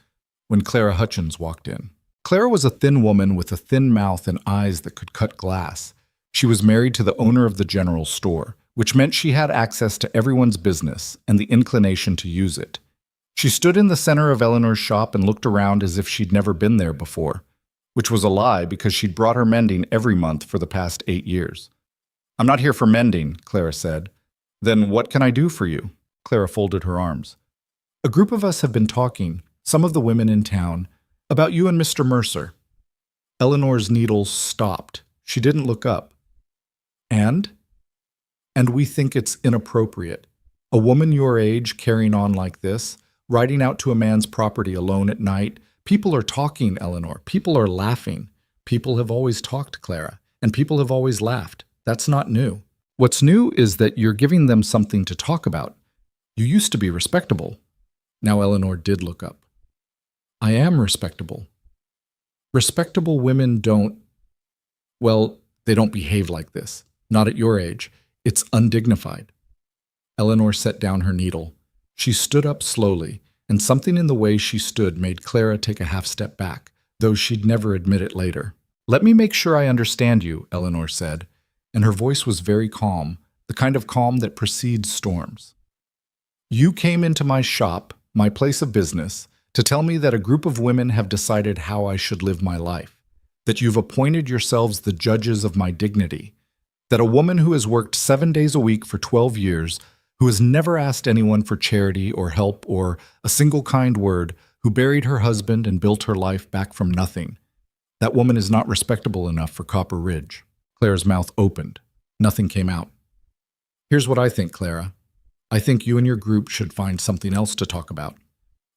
when Clara Hutchins walked in. Clara was a thin woman with a thin mouth and eyes that could cut glass. She was married to the owner of the general store, which meant she had access to everyone's business and the inclination to use it. She stood in the center of Eleanor's shop and looked around as if she'd never been there before, which was a lie because she'd brought her mending every month for the past 8 years. "I'm not here for mending," Clara said. "Then what can I do for you?" Clara folded her arms. "A group of us have been talking, some of the women in town, about you and Mr. Mercer." Eleanor's needles stopped. She didn't look up. "And we think it's inappropriate. A woman your age carrying on like this, riding out to a man's property alone at night. People are talking, Eleanor. People are laughing. People have always talked, Clara, and people have always laughed. That's not new. What's new is that you're giving them something to talk about. You used to be respectable." Now Eleanor did look up. "I am respectable. Respectable women don't, well, they don't behave like this. Not at your age. It's undignified." Eleanor set down her needle. She stood up slowly, and something in the way she stood made Clara take a half step back, though she'd never admit it later. "Let me make sure I understand you," Eleanor said, and her voice was very calm, the kind of calm that precedes storms. "You came into my shop, my place of business, to tell me that a group of women have decided how I should live my life, that you've appointed yourselves the judges of my dignity, that a woman who has worked 7 days a week for 12 years, who has never asked anyone for charity or help or a single kind word, who buried her husband and built her life back from nothing, that woman is not respectable enough for Copper Ridge." Clara's mouth opened. Nothing came out. "Here's what I think, Clara. I think you and your group should find something else to talk about.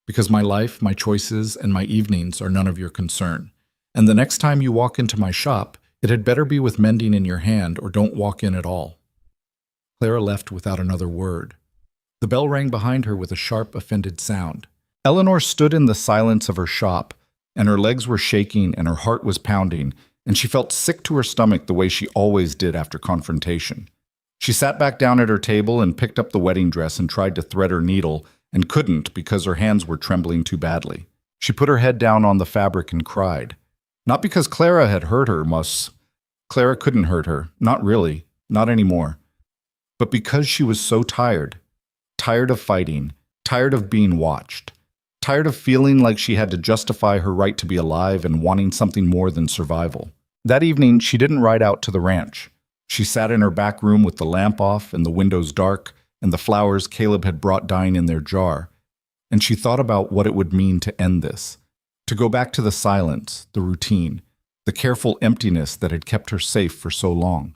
Because my life, my choices, and my evenings are none of your concern. And the next time you walk into my shop, it had better be with mending in your hand or don't walk in at all." Clara left without another word. The bell rang behind her with a sharp, offended sound. Eleanor stood in the silence of her shop, and her legs were shaking and her heart was pounding, and she felt sick to her stomach the way she always did after confrontation. She sat back down at her table and picked up the wedding dress and tried to thread her needle, and couldn't because her hands were trembling too badly. She put her head down on the fabric and cried. Not because Clara had hurt her, Clara couldn't hurt her, not really, not anymore. But because she was so tired. Tired of fighting, tired of being watched, tired of feeling like she had to justify her right to be alive and wanting something more than survival. That evening, she didn't ride out to the ranch. She sat in her back room with the lamp off and the windows dark and the flowers Caleb had brought dying in their jar, and she thought about what it would mean to end this, to go back to the silence, the routine, the careful emptiness that had kept her safe for so long.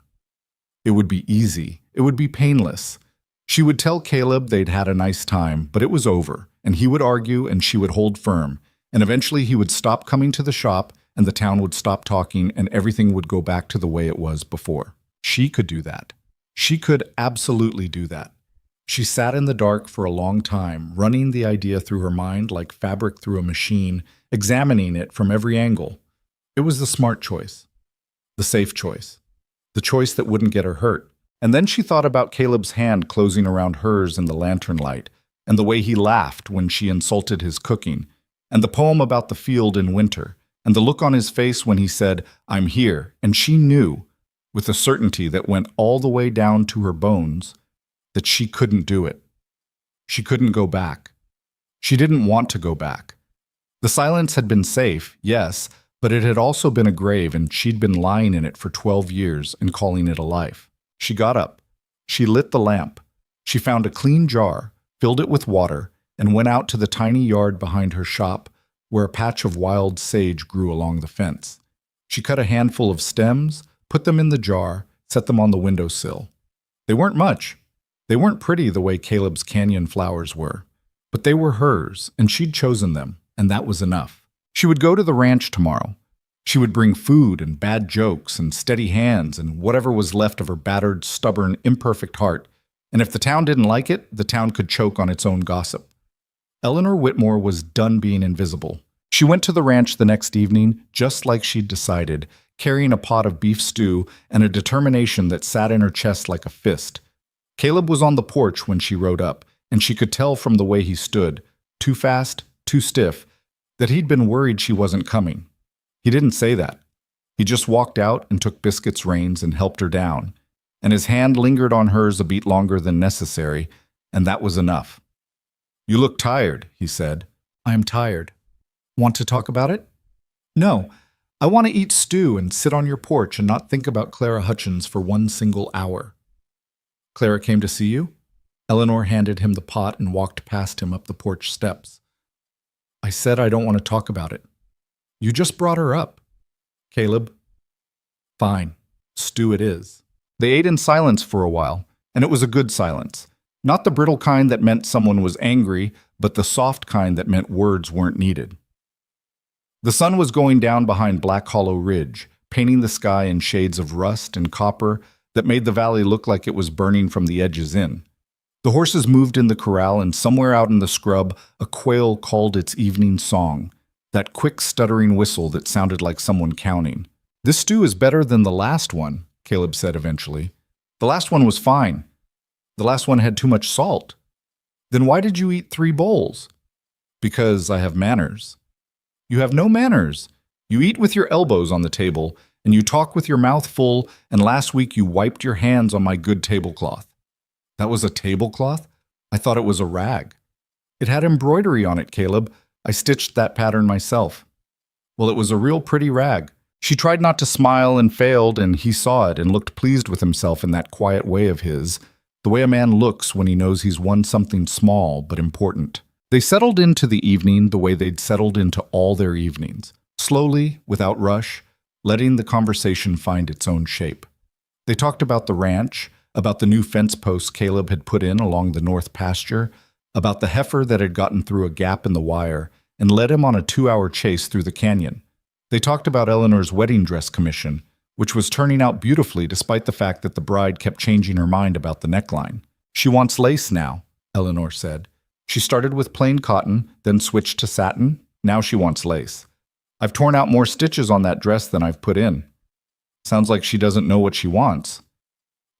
It would be easy. It would be painless. She would tell Caleb they'd had a nice time, but it was over, and he would argue and she would hold firm, and eventually he would stop coming to the shop and the town would stop talking and everything would go back to the way it was before. She could do that. She could absolutely do that. She sat in the dark for a long time, running the idea through her mind like fabric through a machine, examining it from every angle. It was the smart choice, the safe choice, the choice that wouldn't get her hurt. And then she thought about Caleb's hand closing around hers in the lantern light, and the way he laughed when she insulted his cooking, and the poem about the field in winter, and the look on his face when he said, "I'm here," and she knew, with a certainty that went all the way down to her bones, that she couldn't do it. She couldn't go back. She didn't want to go back. The silence had been safe, yes, but it had also been a grave, and she'd been lying in it for 12 years and calling it a life. She got up. She lit the lamp. She found a clean jar, filled it with water, and went out to the tiny yard behind her shop where a patch of wild sage grew along the fence. She cut a handful of stems, put them in the jar, set them on the windowsill. They weren't much. They weren't pretty the way Caleb's canyon flowers were, but they were hers, and she'd chosen them, and that was enough. She would go to the ranch tomorrow. She would bring food and bad jokes and steady hands and whatever was left of her battered, stubborn, imperfect heart, and if the town didn't like it, the town could choke on its own gossip. Eleanor Whitmore was done being invisible. She went to the ranch the next evening, just like she'd decided, carrying a pot of beef stew and a determination that sat in her chest like a fist. Caleb was on the porch when she rode up, and she could tell from the way he stood, too fast, too stiff, that he'd been worried she wasn't coming. He didn't say that. He just walked out and took Biscuit's reins and helped her down, and his hand lingered on hers a beat longer than necessary, and that was enough. "You look tired," he said. "I am tired. Want to talk about it?" "No. I want to eat stew and sit on your porch and not think about Clara Hutchins for one single hour." "Clara came to see you?" Eleanor handed him the pot and walked past him up the porch steps. "I said I don't want to talk about it." "You just brought her up." "Caleb." "Fine. Stew it is." They ate in silence for a while, and it was a good silence. Not the brittle kind that meant someone was angry, but the soft kind that meant words weren't needed. The sun was going down behind Black Hollow Ridge, painting the sky in shades of rust and copper that made the valley look like it was burning from the edges in. The horses moved in the corral, and somewhere out in the scrub, a quail called its evening song, that quick stuttering whistle that sounded like someone counting. "This stew is better than the last one," Caleb said eventually. "The last one was fine. The last one had too much salt." "Then why did you eat 3 bowls?" "Because I have manners." "You have no manners. You eat with your elbows on the table, and you talk with your mouth full, and last week you wiped your hands on my good tablecloth." "That was a tablecloth? I thought it was a rag." "It had embroidery on it, Caleb. I stitched that pattern myself." "Well, it was a real pretty rag." She tried not to smile and failed, and he saw it and looked pleased with himself in that quiet way of his, the way a man looks when he knows he's won something small but important. They settled into the evening the way they'd settled into all their evenings, slowly, without rush, letting the conversation find its own shape. They talked about the ranch, about the new fence posts Caleb had put in along the north pasture, about the heifer that had gotten through a gap in the wire and led him on a 2-hour chase through the canyon. They talked about Eleanor's wedding dress commission, which was turning out beautifully despite the fact that the bride kept changing her mind about the neckline. "She wants lace now," Eleanor said. "She started with plain cotton, then switched to satin. Now she wants lace. I've torn out more stitches on that dress than I've put in." "Sounds like she doesn't know what she wants."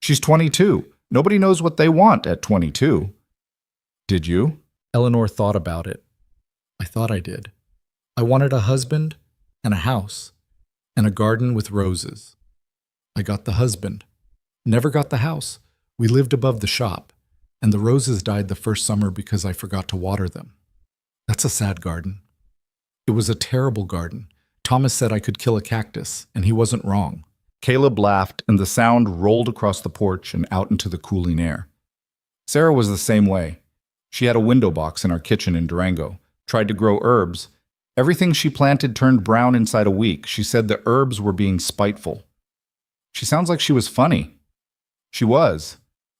"She's 22. Nobody knows what they want at 22. "Did you?" Eleanor thought about it. "I thought I did. I wanted a husband and a house and a garden with roses. I got the husband. Never got the house. We lived above the shop, and the roses died the first summer because I forgot to water them. That's a sad garden. It was a terrible garden. Thomas said I could kill a cactus, and he wasn't wrong." Caleb laughed, and the sound rolled across the porch and out into the cooling air. "Sarah was the same way. She had a window box in our kitchen in Durango, tried to grow herbs. Everything she planted turned brown inside a week. She said the herbs were being spiteful." "She sounds like she was funny." "She was.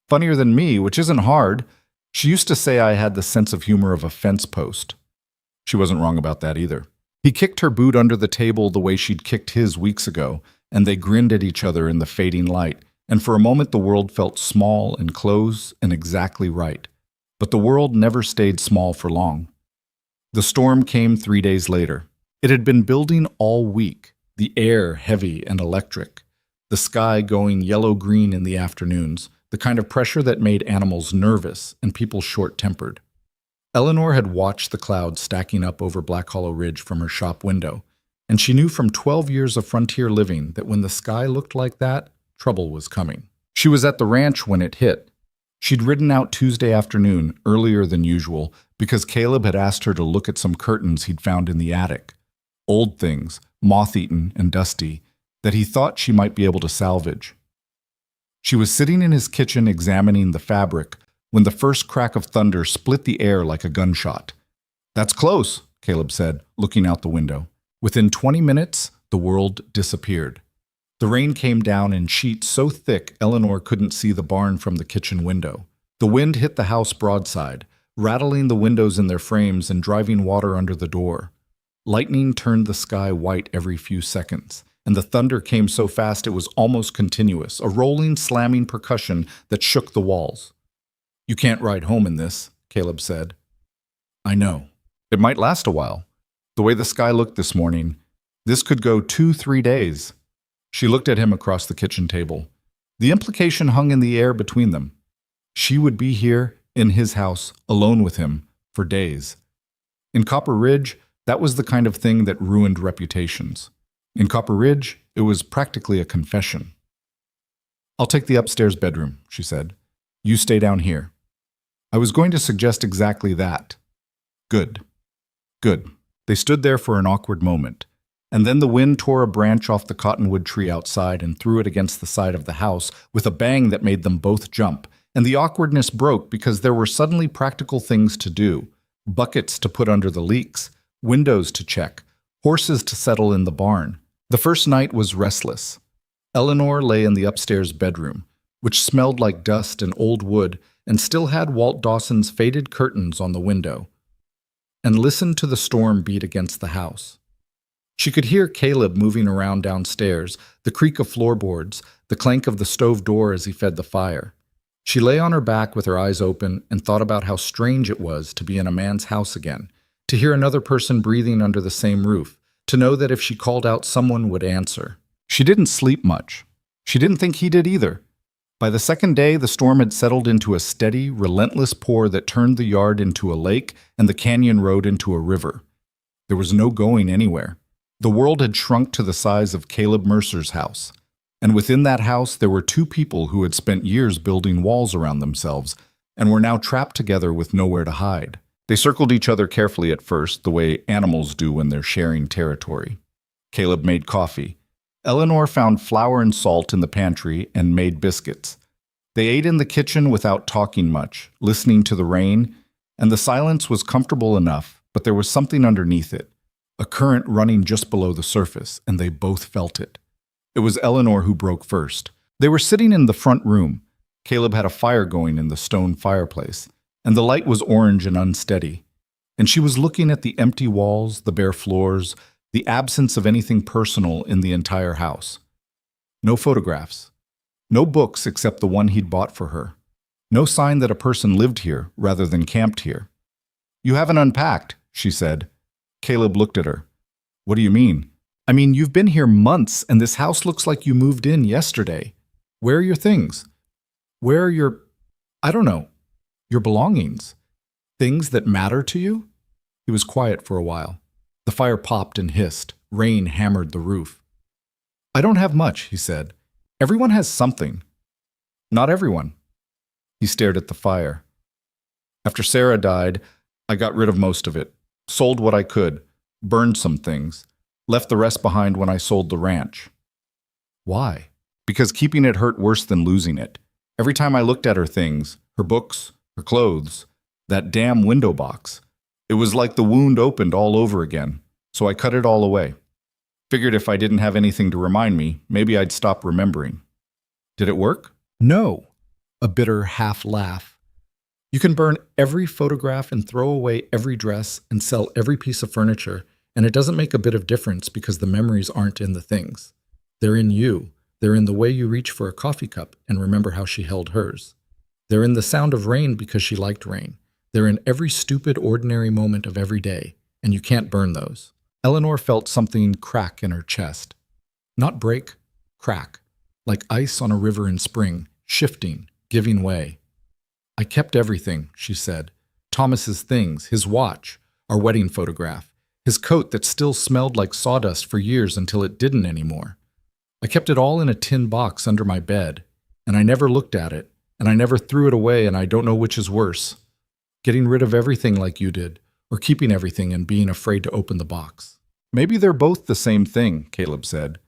Funnier than me, which isn't hard. She used to say I had the sense of humor of a fence post." She wasn't wrong about that either. He kicked her boot under the table the way she'd kicked his weeks ago, and they grinned at each other in the fading light, and for a moment the world felt small and close and exactly right. But the world never stayed small for long. The storm came 3 days later. It had been building all week, the air heavy and electric, the sky going yellow-green in the afternoons, the kind of pressure that made animals nervous and people short-tempered. Eleanor had watched the clouds stacking up over Black Hollow Ridge from her shop window, and she knew from 12 years of frontier living that when the sky looked like that, trouble was coming. She was at the ranch when it hit. She'd ridden out Tuesday afternoon, earlier than usual, because Caleb had asked her to look at some curtains he'd found in the attic. Old things, moth-eaten and dusty, that he thought she might be able to salvage. She was sitting in his kitchen examining the fabric when the first crack of thunder split the air like a gunshot. "That's close," Caleb said, looking out the window. Within 20 minutes, the world disappeared. The rain came down in sheets so thick Eleanor couldn't see the barn from the kitchen window. The wind hit the house broadside, rattling the windows in their frames and driving water under the door. Lightning turned the sky white every few seconds, and the thunder came so fast it was almost continuous, a rolling, slamming percussion that shook the walls. "You can't ride home in this," Caleb said. "I know. It might last a while. The way the sky looked this morning, this could go 2-3 days." She looked at him across the kitchen table. The implication hung in the air between them. She would be here, in his house, alone with him, for days. In Copper Ridge, that was the kind of thing that ruined reputations. In Copper Ridge, it was practically a confession. "I'll take the upstairs bedroom," she said. "You stay down here." "I was going to suggest exactly that." "Good. Good." They stood there for an awkward moment, and then the wind tore a branch off the cottonwood tree outside and threw it against the side of the house with a bang that made them both jump, and the awkwardness broke because there were suddenly practical things to do: buckets to put under the leaks, windows to check, horses to settle in the barn. The first night was restless. Eleanor lay in the upstairs bedroom, which smelled like dust and old wood and still had Walt Dawson's faded curtains on the window, and listened to the storm beat against the house. She could hear Caleb moving around downstairs, the creak of floorboards, the clank of the stove door as he fed the fire. She lay on her back with her eyes open and thought about how strange it was to be in a man's house again, to hear another person breathing under the same roof, to know that if she called out, someone would answer. She didn't sleep much. She didn't think he did either. By the second day, the storm had settled into a steady, relentless pour that turned the yard into a lake and the canyon road into a river. There was no going anywhere. The world had shrunk to the size of Caleb Mercer's house. And within that house, there were two people who had spent years building walls around themselves and were now trapped together with nowhere to hide. They circled each other carefully at first, the way animals do when they're sharing territory. Caleb made coffee. Eleanor found flour and salt in the pantry and made biscuits. They ate in the kitchen without talking much, listening to the rain, and the silence was comfortable enough, but there was something underneath it, a current running just below the surface, and they both felt it. It was Eleanor who broke first. They were sitting in the front room. Caleb had a fire going in the stone fireplace, and the light was orange and unsteady. And she was looking at the empty walls, the bare floors, the absence of anything personal in the entire house. No photographs. No books except the one he'd bought for her. No sign that a person lived here rather than camped here. "You haven't unpacked," she said. Caleb looked at her. "What do you mean?" "I mean, you've been here months, and this house looks like you moved in yesterday. Where are your things? Where are I don't know, your belongings? Things that matter to you?" He was quiet for a while. The fire popped and hissed. Rain hammered the roof. "I don't have much," he said. "Everyone has something." "Not everyone." He stared at the fire. "After Sarah died, I got rid of most of it. Sold what I could, burned some things, left the rest behind when I sold the ranch." "Why?" "Because keeping it hurt worse than losing it. Every time I looked at her things, her books, her clothes, that damn window box, it was like the wound opened all over again, so I cut it all away. Figured if I didn't have anything to remind me, maybe I'd stop remembering." "Did it work?" "No." A bitter half laugh. "You can burn every photograph and throw away every dress and sell every piece of furniture, and it doesn't make a bit of difference because the memories aren't in the things. They're in you. They're in the way you reach for a coffee cup and remember how she held hers. They're in the sound of rain because she liked rain. They're in every stupid, ordinary moment of every day, and you can't burn those." Eleanor felt something crack in her chest. Not break, crack, like ice on a river in spring, shifting, giving way. "I kept everything," she said. "Thomas's things, his watch, our wedding photograph, his coat that still smelled like sawdust for years until it didn't anymore. I kept it all in a tin box under my bed, and I never looked at it, and I never threw it away, and I don't know which is worse. Getting rid of everything like you did, or keeping everything and being afraid to open the box. Maybe they're both the same thing, Caleb said.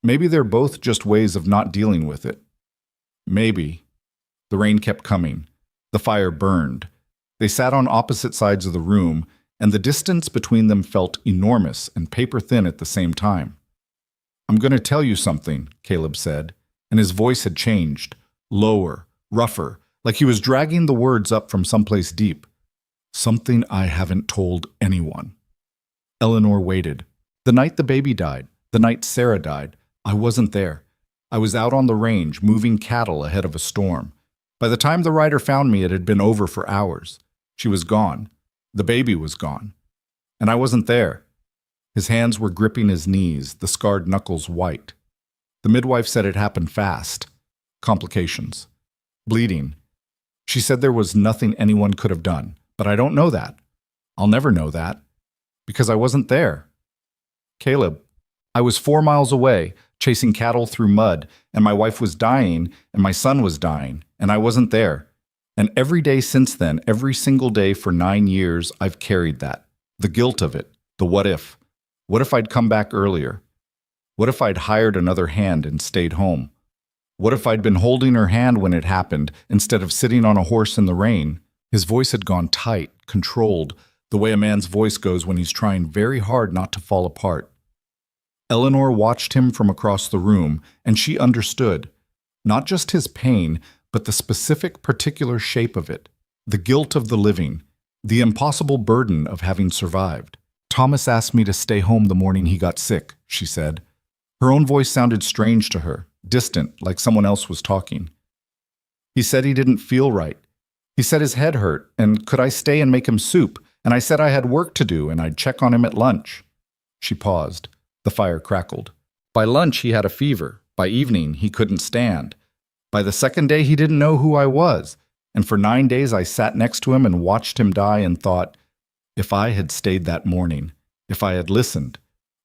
Maybe they're both just ways of not dealing with it. Maybe. The rain kept coming. The fire burned. They sat on opposite sides of the room, and the distance between them felt enormous and paper-thin at the same time. I'm going to tell you something, Caleb said, and his voice had changed, lower, rougher, like he was dragging the words up from someplace deep. Something I haven't told anyone. Eleanor waited. The night the baby died, the night Sarah died, I wasn't there. I was out on the range, moving cattle ahead of a storm. By the time the rider found me, it had been over for hours. She was gone. The baby was gone. And I wasn't there. His hands were gripping his knees, the scarred knuckles white. The midwife said it happened fast. Complications. Bleeding. She said there was nothing anyone could have done, but I don't know that. I'll never know that, because I wasn't there. Caleb, I was 4 miles away, chasing cattle through mud, and my wife was dying, and my son was dying, and I wasn't there. And every day since then, every single day for 9 years, I've carried that. The guilt of it, the what if. What if I'd come back earlier? What if I'd hired another hand and stayed home? What if I'd been holding her hand when it happened, instead of sitting on a horse in the rain? His voice had gone tight, controlled, the way a man's voice goes when he's trying very hard not to fall apart. Eleanor watched him from across the room, and she understood, not just his pain, but the specific particular shape of it, the guilt of the living, the impossible burden of having survived. Thomas asked me to stay home the morning he got sick, she said. Her own voice sounded strange to her, distant, like someone else was talking. He said he didn't feel right. He said his head hurt, and could I stay and make him soup? And I said I had work to do, and I'd check on him at lunch. She paused. The fire crackled. By lunch, he had a fever. By evening, he couldn't stand. By the second day, he didn't know who I was. And for 9 days, I sat next to him and watched him die and thought, if I had stayed that morning, if I had listened,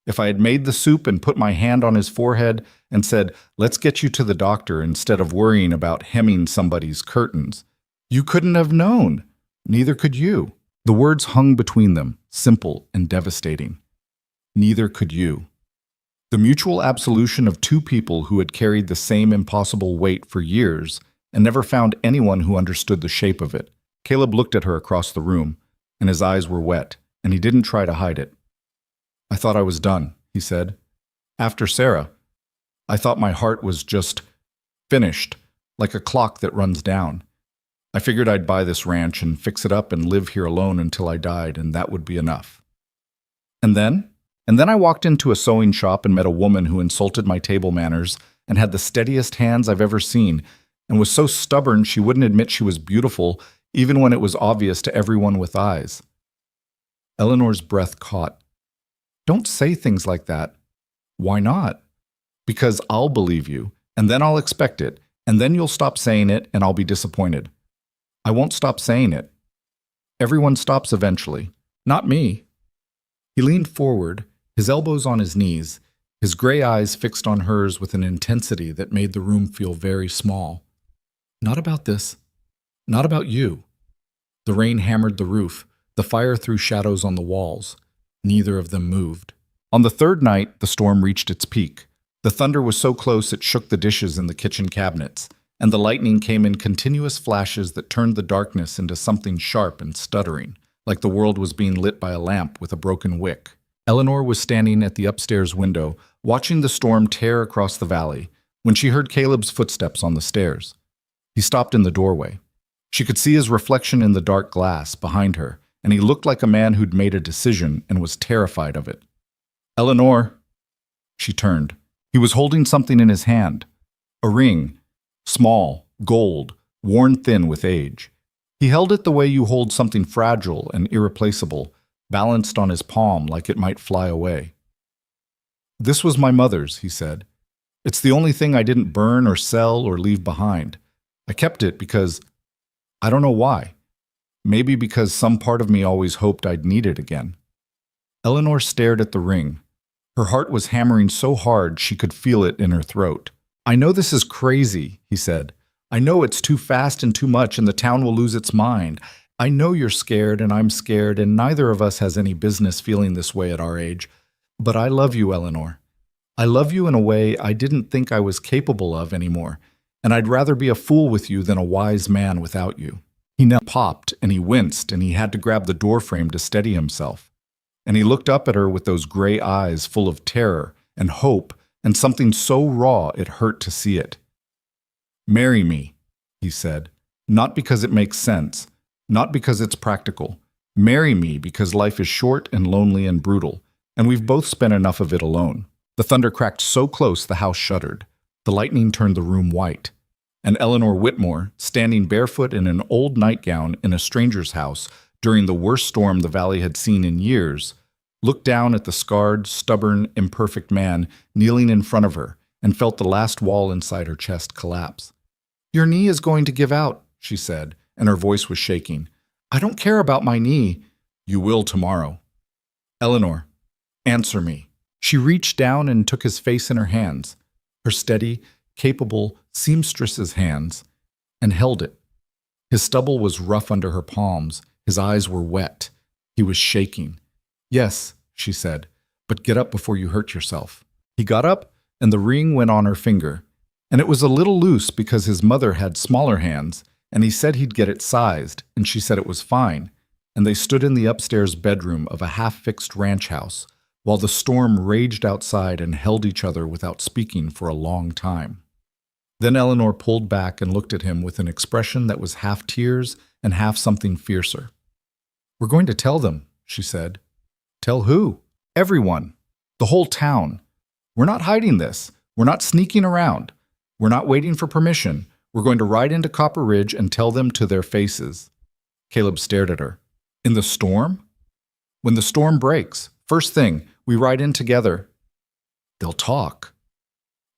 if I had made the soup and put my hand on his forehead and said, let's get you to the doctor instead of worrying about hemming somebody's curtains, you couldn't have known. Neither could you. The words hung between them, simple and devastating. Neither could you. The mutual absolution of two people who had carried the same impossible weight for years and never found anyone who understood the shape of it. Caleb looked at her across the room, and his eyes were wet, and he didn't try to hide it. I thought I was done, he said. After Sarah, I thought my heart was just finished, like a clock that runs down. I figured I'd buy this ranch and fix it up and live here alone until I died, and that would be enough. And then I walked into a sewing shop and met a woman who insulted my table manners and had the steadiest hands I've ever seen, and was so stubborn she wouldn't admit she was beautiful, even when it was obvious to everyone with eyes. Eleanor's breath caught. Don't say things like that. Why not? Because I'll believe you, and then I'll expect it, and then you'll stop saying it, and I'll be disappointed. I won't stop saying it. Everyone stops eventually. Not me. He leaned forward, his elbows on his knees, his gray eyes fixed on hers with an intensity that made the room feel very small. Not about this. Not about you. The rain hammered the roof. The fire threw shadows on the walls. Neither of them moved. On the third night, the storm reached its peak. The thunder was so close it shook the dishes in the kitchen cabinets, and the lightning came in continuous flashes that turned the darkness into something sharp and stuttering, like the world was being lit by a lamp with a broken wick. Eleanor was standing at the upstairs window, watching the storm tear across the valley, when she heard Caleb's footsteps on the stairs. He stopped in the doorway. She could see his reflection in the dark glass behind her, and he looked like a man who'd made a decision and was terrified of it. Eleanor. She turned. He was holding something in his hand. A ring. Small, gold, worn thin with age. He held it the way you hold something fragile and irreplaceable, balanced on his palm like it might fly away. This was my mother's, he said. It's the only thing I didn't burn or sell or leave behind. I kept it because I don't know why. Maybe because some part of me always hoped I'd need it again. Eleanor stared at the ring. Her heart was hammering so hard she could feel it in her throat. I know this is crazy, he said, I know it's too fast and too much, and the town will lose its mind. I know you're scared, and I'm scared, and neither of us has any business feeling this way at our age. But I love you, Eleanor. I love you in a way I didn't think I was capable of anymore, and I'd rather be a fool with you than a wise man without you." He now popped, and he winced, and he had to grab the doorframe to steady himself. And he looked up at her with those gray eyes full of terror and hope and something so raw it hurt to see it. "Marry me," he said, "not because it makes sense, not because it's practical. Marry me because life is short and lonely and brutal, and we've both spent enough of it alone." The thunder cracked so close the house shuddered. The lightning turned the room white. And Eleanor Whitmore, standing barefoot in an old nightgown in a stranger's house during the worst storm the valley had seen in years, looked down at the scarred, stubborn, imperfect man kneeling in front of her and felt the last wall inside her chest collapse. "Your knee is going to give out," she said, and her voice was shaking. "I don't care about my knee." "You will tomorrow." "Eleanor, answer me." She reached down and took his face in her hands, her steady, capable seamstress's hands, and held it. His stubble was rough under her palms. His eyes were wet. He was shaking. "Yes," she said, "but get up before you hurt yourself." He got up, and the ring went on her finger. And it was a little loose because his mother had smaller hands, and he said he'd get it sized, and she said it was fine. And they stood in the upstairs bedroom of a half-fixed ranch house, while the storm raged outside and held each other without speaking for a long time. Then Eleanor pulled back and looked at him with an expression that was half tears and half something fiercer. "We're going to tell them," she said. "Tell who?" "Everyone. The whole town. We're not hiding this. We're not sneaking around. We're not waiting for permission. We're going to ride into Copper Ridge and tell them to their faces." Caleb stared at her. "In the storm?" "When the storm breaks. First thing, we ride in together." "They'll talk."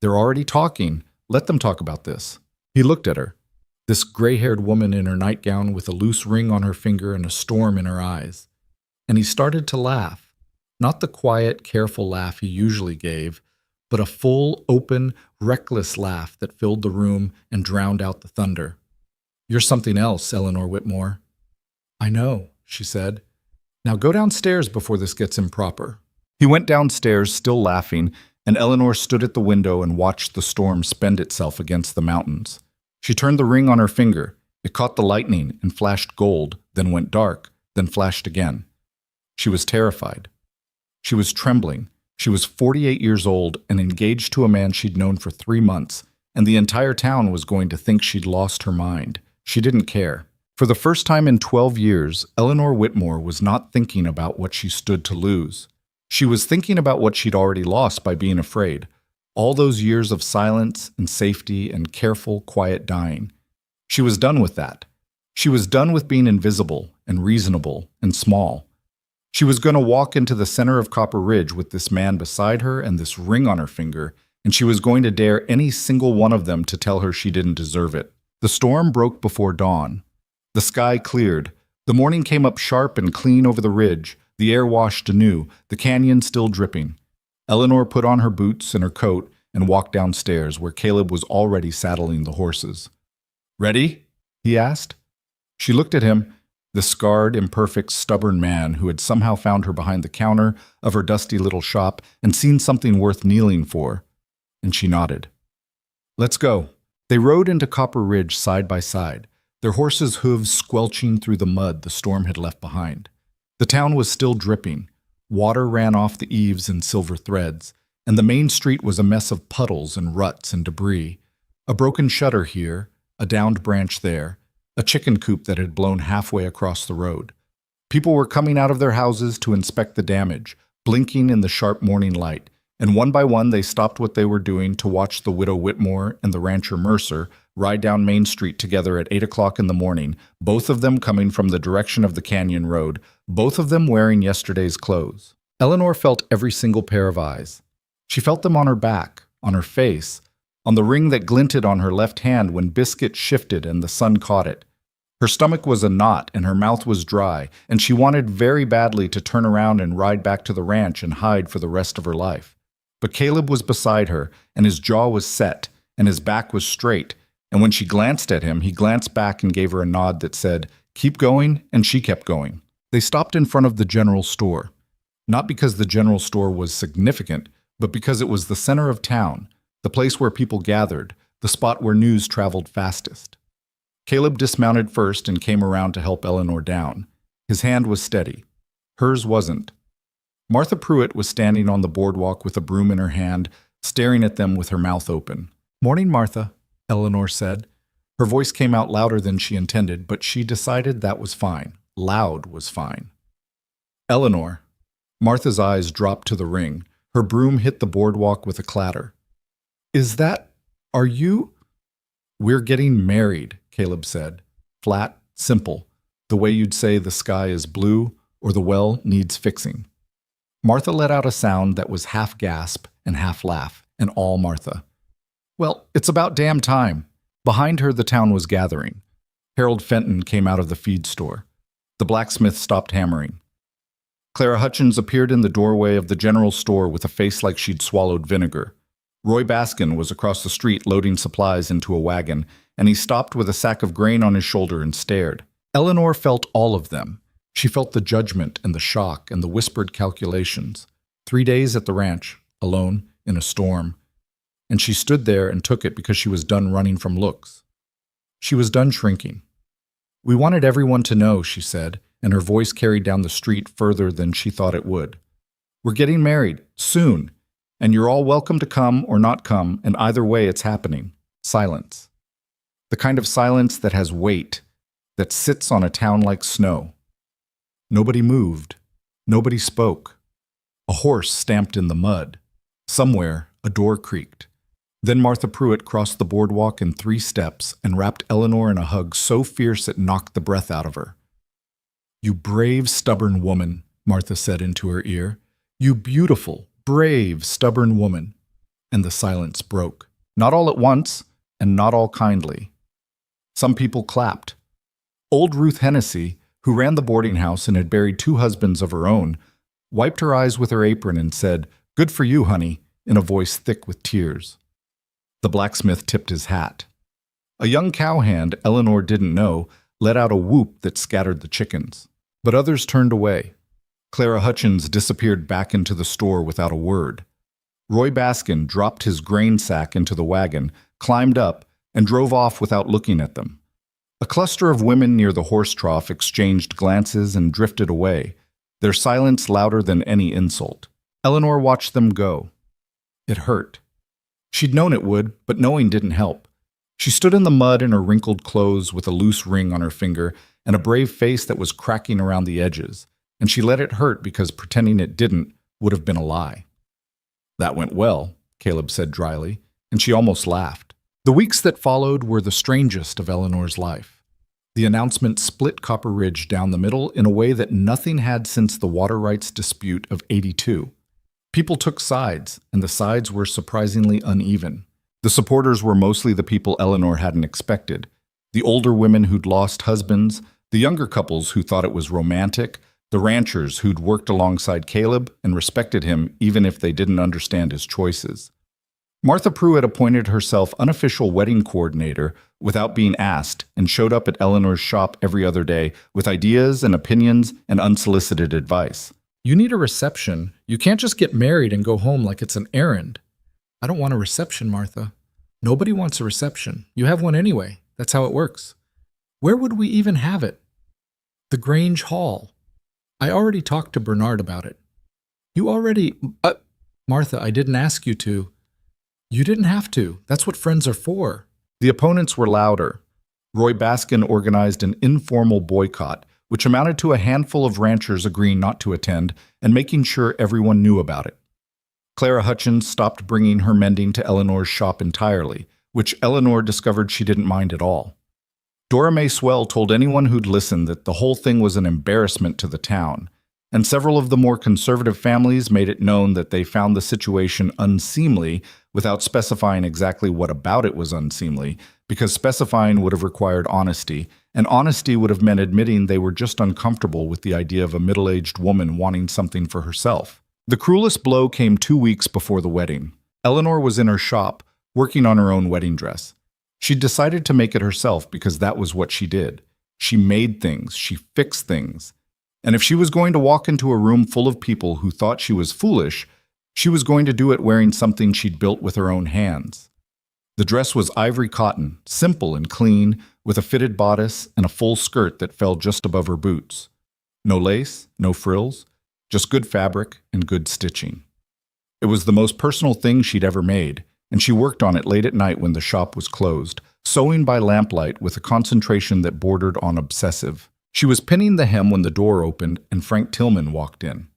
"They're already talking. Let them talk about this." He looked at her, this gray-haired woman in her nightgown with a loose ring on her finger and a storm in her eyes. And he started to laugh, not the quiet, careful laugh he usually gave, but a full, open, reckless laugh that filled the room and drowned out the thunder. "You're something else, Eleanor Whitmore." "I know," she said. "Now go downstairs before this gets improper." He went downstairs, still laughing, and Eleanor stood at the window and watched the storm spend itself against the mountains. She turned the ring on her finger. It caught the lightning and flashed gold, then went dark, then flashed again. She was terrified. She was trembling. She was 48 years old and engaged to a man she'd known for 3 months, and the entire town was going to think she'd lost her mind. She didn't care. For the first time in 12 years, Eleanor Whitmore was not thinking about what she stood to lose. She was thinking about what she'd already lost by being afraid. All those years of silence and safety and careful, quiet dying. She was done with that. She was done with being invisible and reasonable and small. She was going to walk into the center of Copper Ridge with this man beside her and this ring on her finger, and she was going to dare any single one of them to tell her she didn't deserve it. The storm broke before dawn. The sky cleared. The morning came up sharp and clean over the ridge, the air washed anew, the canyon still dripping. Eleanor put on her boots and her coat and walked downstairs, where Caleb was already saddling the horses. "Ready?" he asked. She looked at him, the scarred, imperfect, stubborn man who had somehow found her behind the counter of her dusty little shop and seen something worth kneeling for, and she nodded. "Let's go." They rode into Copper Ridge side by side, their horses' hooves squelching through the mud the storm had left behind. The town was still dripping. Water ran off the eaves in silver threads, and the main street was a mess of puddles and ruts and debris. A broken shutter here, a downed branch there, a chicken coop that had blown halfway across the road. People were coming out of their houses to inspect the damage, blinking in the sharp morning light, and one by one they stopped what they were doing to watch the widow Whitmore and the rancher Mercer ride down Main Street together at 8 o'clock in the morning, both of them coming from the direction of the canyon road, both of them wearing yesterday's clothes. Eleanor felt every single pair of eyes. She felt them on her back, on her face, on the ring that glinted on her left hand when Biscuit shifted and the sun caught it. Her stomach was a knot and her mouth was dry, and she wanted very badly to turn around and ride back to the ranch and hide for the rest of her life. But Caleb was beside her, and his jaw was set, and his back was straight, And when she glanced at him, he glanced back and gave her a nod that said, "Keep going," and she kept going. They stopped in front of the general store. Not because the general store was significant, but because it was the center of town, the place where people gathered, the spot where news traveled fastest. Caleb dismounted first and came around to help Eleanor down. His hand was steady. Hers wasn't. Martha Pruitt was standing on the boardwalk with a broom in her hand, staring at them with her mouth open. "Morning, Martha," Eleanor said. Her voice came out louder than she intended, but she decided that was fine. Loud was fine. "Eleanor." Martha's eyes dropped to the ring. Her broom hit the boardwalk with a clatter. "Are you?" "We're getting married," Caleb said. Flat, simple, the way you'd say the sky is blue or the well needs fixing. Martha let out a sound that was half gasp and half laugh, and all Martha. "Well, it's about damn time." Behind her, the town was gathering. Harold Fenton came out of the feed store. The blacksmith stopped hammering. Clara Hutchins appeared in the doorway of the general store with a face like she'd swallowed vinegar. Roy Baskin was across the street loading supplies into a wagon, and he stopped with a sack of grain on his shoulder and stared. Eleanor felt all of them. She felt the judgment and the shock and the whispered calculations. 3 days at the ranch, alone, in a storm. And she stood there and took it because she was done running from looks. She was done shrinking. "We wanted everyone to know," she said, and her voice carried down the street further than she thought it would. "We're getting married, soon, and you're all welcome to come or not come, and either way it's happening." Silence. The kind of silence that has weight, that sits on a town like snow. Nobody moved. Nobody spoke. A horse stamped in the mud. Somewhere, a door creaked. Then Martha Pruitt crossed the boardwalk in 3 steps and wrapped Eleanor in a hug so fierce it knocked the breath out of her. "You brave, stubborn woman," Martha said into her ear. "You beautiful, brave, stubborn woman." And the silence broke. Not all at once, and not all kindly. Some people clapped. Old Ruth Hennessy, who ran the boarding house and had buried 2 husbands of her own, wiped her eyes with her apron and said, "Good for you, honey," in a voice thick with tears. The blacksmith tipped his hat. A young cowhand, Eleanor didn't know, let out a whoop that scattered the chickens. But others turned away. Clara Hutchins disappeared back into the store without a word. Roy Baskin dropped his grain sack into the wagon, climbed up, and drove off without looking at them. A cluster of women near the horse trough exchanged glances and drifted away, their silence louder than any insult. Eleanor watched them go. It hurt. She'd known it would, but knowing didn't help. She stood in the mud in her wrinkled clothes with a loose ring on her finger and a brave face that was cracking around the edges, and she let it hurt because pretending it didn't would have been a lie. "That went well," Caleb said dryly, and she almost laughed. The weeks that followed were the strangest of Eleanor's life. The announcement split Copper Ridge down the middle in a way that nothing had since the water rights dispute of '82. People took sides, and the sides were surprisingly uneven. The supporters were mostly the people Eleanor hadn't expected. The older women who'd lost husbands, the younger couples who thought it was romantic, the ranchers who'd worked alongside Caleb and respected him even if they didn't understand his choices. Martha Pruitt appointed herself unofficial wedding coordinator without being asked and showed up at Eleanor's shop every other day with ideas and opinions and unsolicited advice. "You need a reception. You can't just get married and go home like it's an errand." "I don't want a reception, Martha." "Nobody wants a reception. You have one anyway. That's how it works." "Where would we even have it?" "The Grange Hall." "I already talked to Bernard about it." "You already—" "Martha, I didn't ask you to." "You didn't have to. That's what friends are for." The opponents were louder. Roy Baskin organized an informal boycott, which amounted to a handful of ranchers agreeing not to attend and making sure everyone knew about it. Clara Hutchins stopped bringing her mending to Eleanor's shop entirely, which Eleanor discovered she didn't mind at all. Dora Mae Swell told anyone who'd listened that the whole thing was an embarrassment to the town, and several of the more conservative families made it known that they found the situation unseemly without specifying exactly what about it was unseemly, because specifying would have required honesty, and honesty would have meant admitting they were just uncomfortable with the idea of a middle-aged woman wanting something for herself. The cruelest blow came 2 weeks before the wedding. Eleanor was in her shop, working on her own wedding dress. She'd decided to make it herself because that was what she did. She made things, she fixed things. And if she was going to walk into a room full of people who thought she was foolish, she was going to do it wearing something she'd built with her own hands. The dress was ivory cotton, simple and clean, with a fitted bodice and a full skirt that fell just above her boots. No lace, no frills, just good fabric and good stitching. It was the most personal thing she'd ever made, and she worked on it late at night when the shop was closed, sewing by lamplight with a concentration that bordered on obsessive. She was pinning the hem when the door opened and Frank Tillman walked in.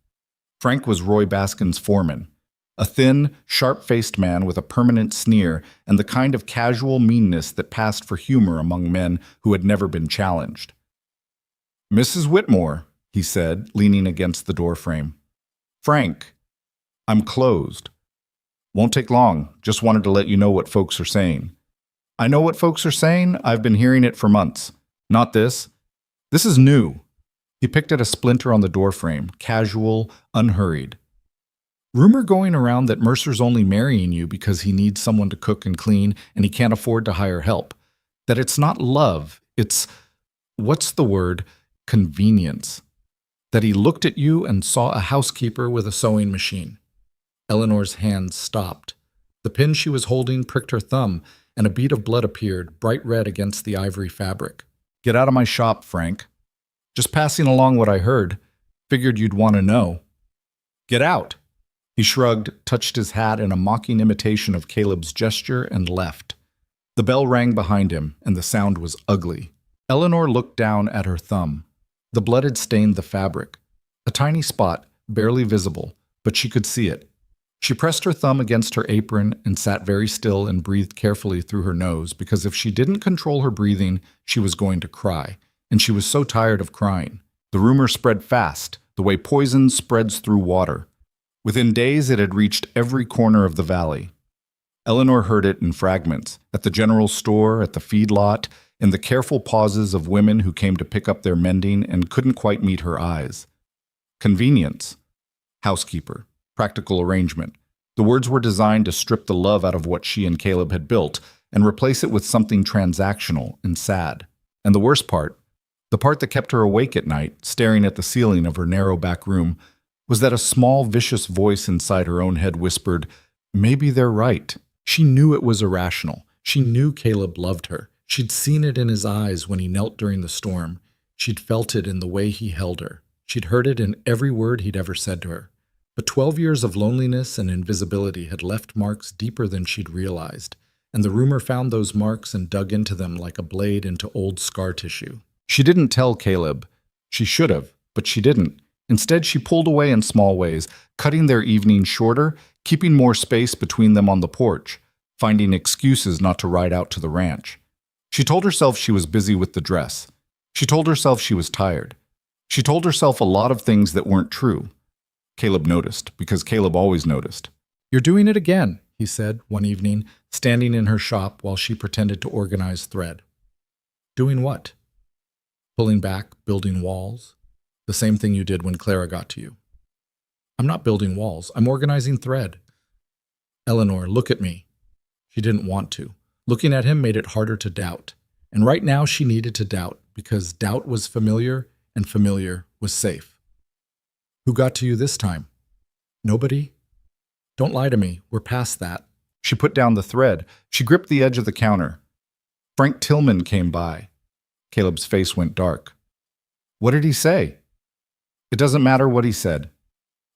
Frank was Roy Baskin's foreman, a thin, sharp-faced man with a permanent sneer and the kind of casual meanness that passed for humor among men who had never been challenged. "Mrs. Whitmore," he said, leaning against the doorframe. "Frank, I'm closed. Won't take long, just wanted to let you know what folks are saying." "I know what folks are saying. I've been hearing it for months. Not this. This is new." He picked at a splinter on the doorframe, casual, unhurried. "Rumor going around that Mercer's only marrying you because he needs someone to cook and clean and he can't afford to hire help. That it's not love, it's, what's the word, convenience. That he looked at you and saw a housekeeper with a sewing machine." Eleanor's hands stopped. The pin she was holding pricked her thumb, and a bead of blood appeared, bright red against the ivory fabric. "Get out of my shop, Frank. Just passing along what I heard. Figured you'd want to know." "Get out." He shrugged, touched his hat in a mocking imitation of Caleb's gesture, and left. The bell rang behind him, and the sound was ugly. Eleanor looked down at her thumb. The blood had stained the fabric. A tiny spot, barely visible, but she could see it. She pressed her thumb against her apron and sat very still and breathed carefully through her nose because if she didn't control her breathing, she was going to cry, and she was so tired of crying. The rumor spread fast, the way poison spreads through water. Within days, it had reached every corner of the valley. Eleanor heard it in fragments, at the general store, at the feedlot, in the careful pauses of women who came to pick up their mending and couldn't quite meet her eyes. Convenience. Housekeeper. Practical arrangement. The words were designed to strip the love out of what she and Caleb had built and replace it with something transactional and sad. And the worst part, the part that kept her awake at night, staring at the ceiling of her narrow back room, was that a small, vicious voice inside her own head whispered, "Maybe they're right." She knew it was irrational. She knew Caleb loved her. She'd seen it in his eyes when he knelt during the storm. She'd felt it in the way he held her. She'd heard it in every word he'd ever said to her. But 12 years of loneliness and invisibility had left marks deeper than she'd realized, and the rumor found those marks and dug into them like a blade into old scar tissue. She didn't tell Caleb. She should have, but she didn't. Instead, she pulled away in small ways, cutting their evening shorter, keeping more space between them on the porch, finding excuses not to ride out to the ranch. She told herself she was busy with the dress. She told herself she was tired. She told herself a lot of things that weren't true. Caleb noticed, because Caleb always noticed. "You're doing it again," he said one evening, standing in her shop while she pretended to organize thread. "Doing what?" "Pulling back, building walls. The same thing you did when Clara got to you." "I'm not building walls. I'm organizing thread." "Eleanor, look at me." She didn't want to. Looking at him made it harder to doubt. And right now she needed to doubt, because doubt was familiar, and familiar was safe. "Who got to you this time?" "Nobody." "Don't lie to me. We're past that." She put down the thread. She gripped the edge of the counter. "Frank Tillman came by." Caleb's face went dark. "What did he say?" "It doesn't matter what he said.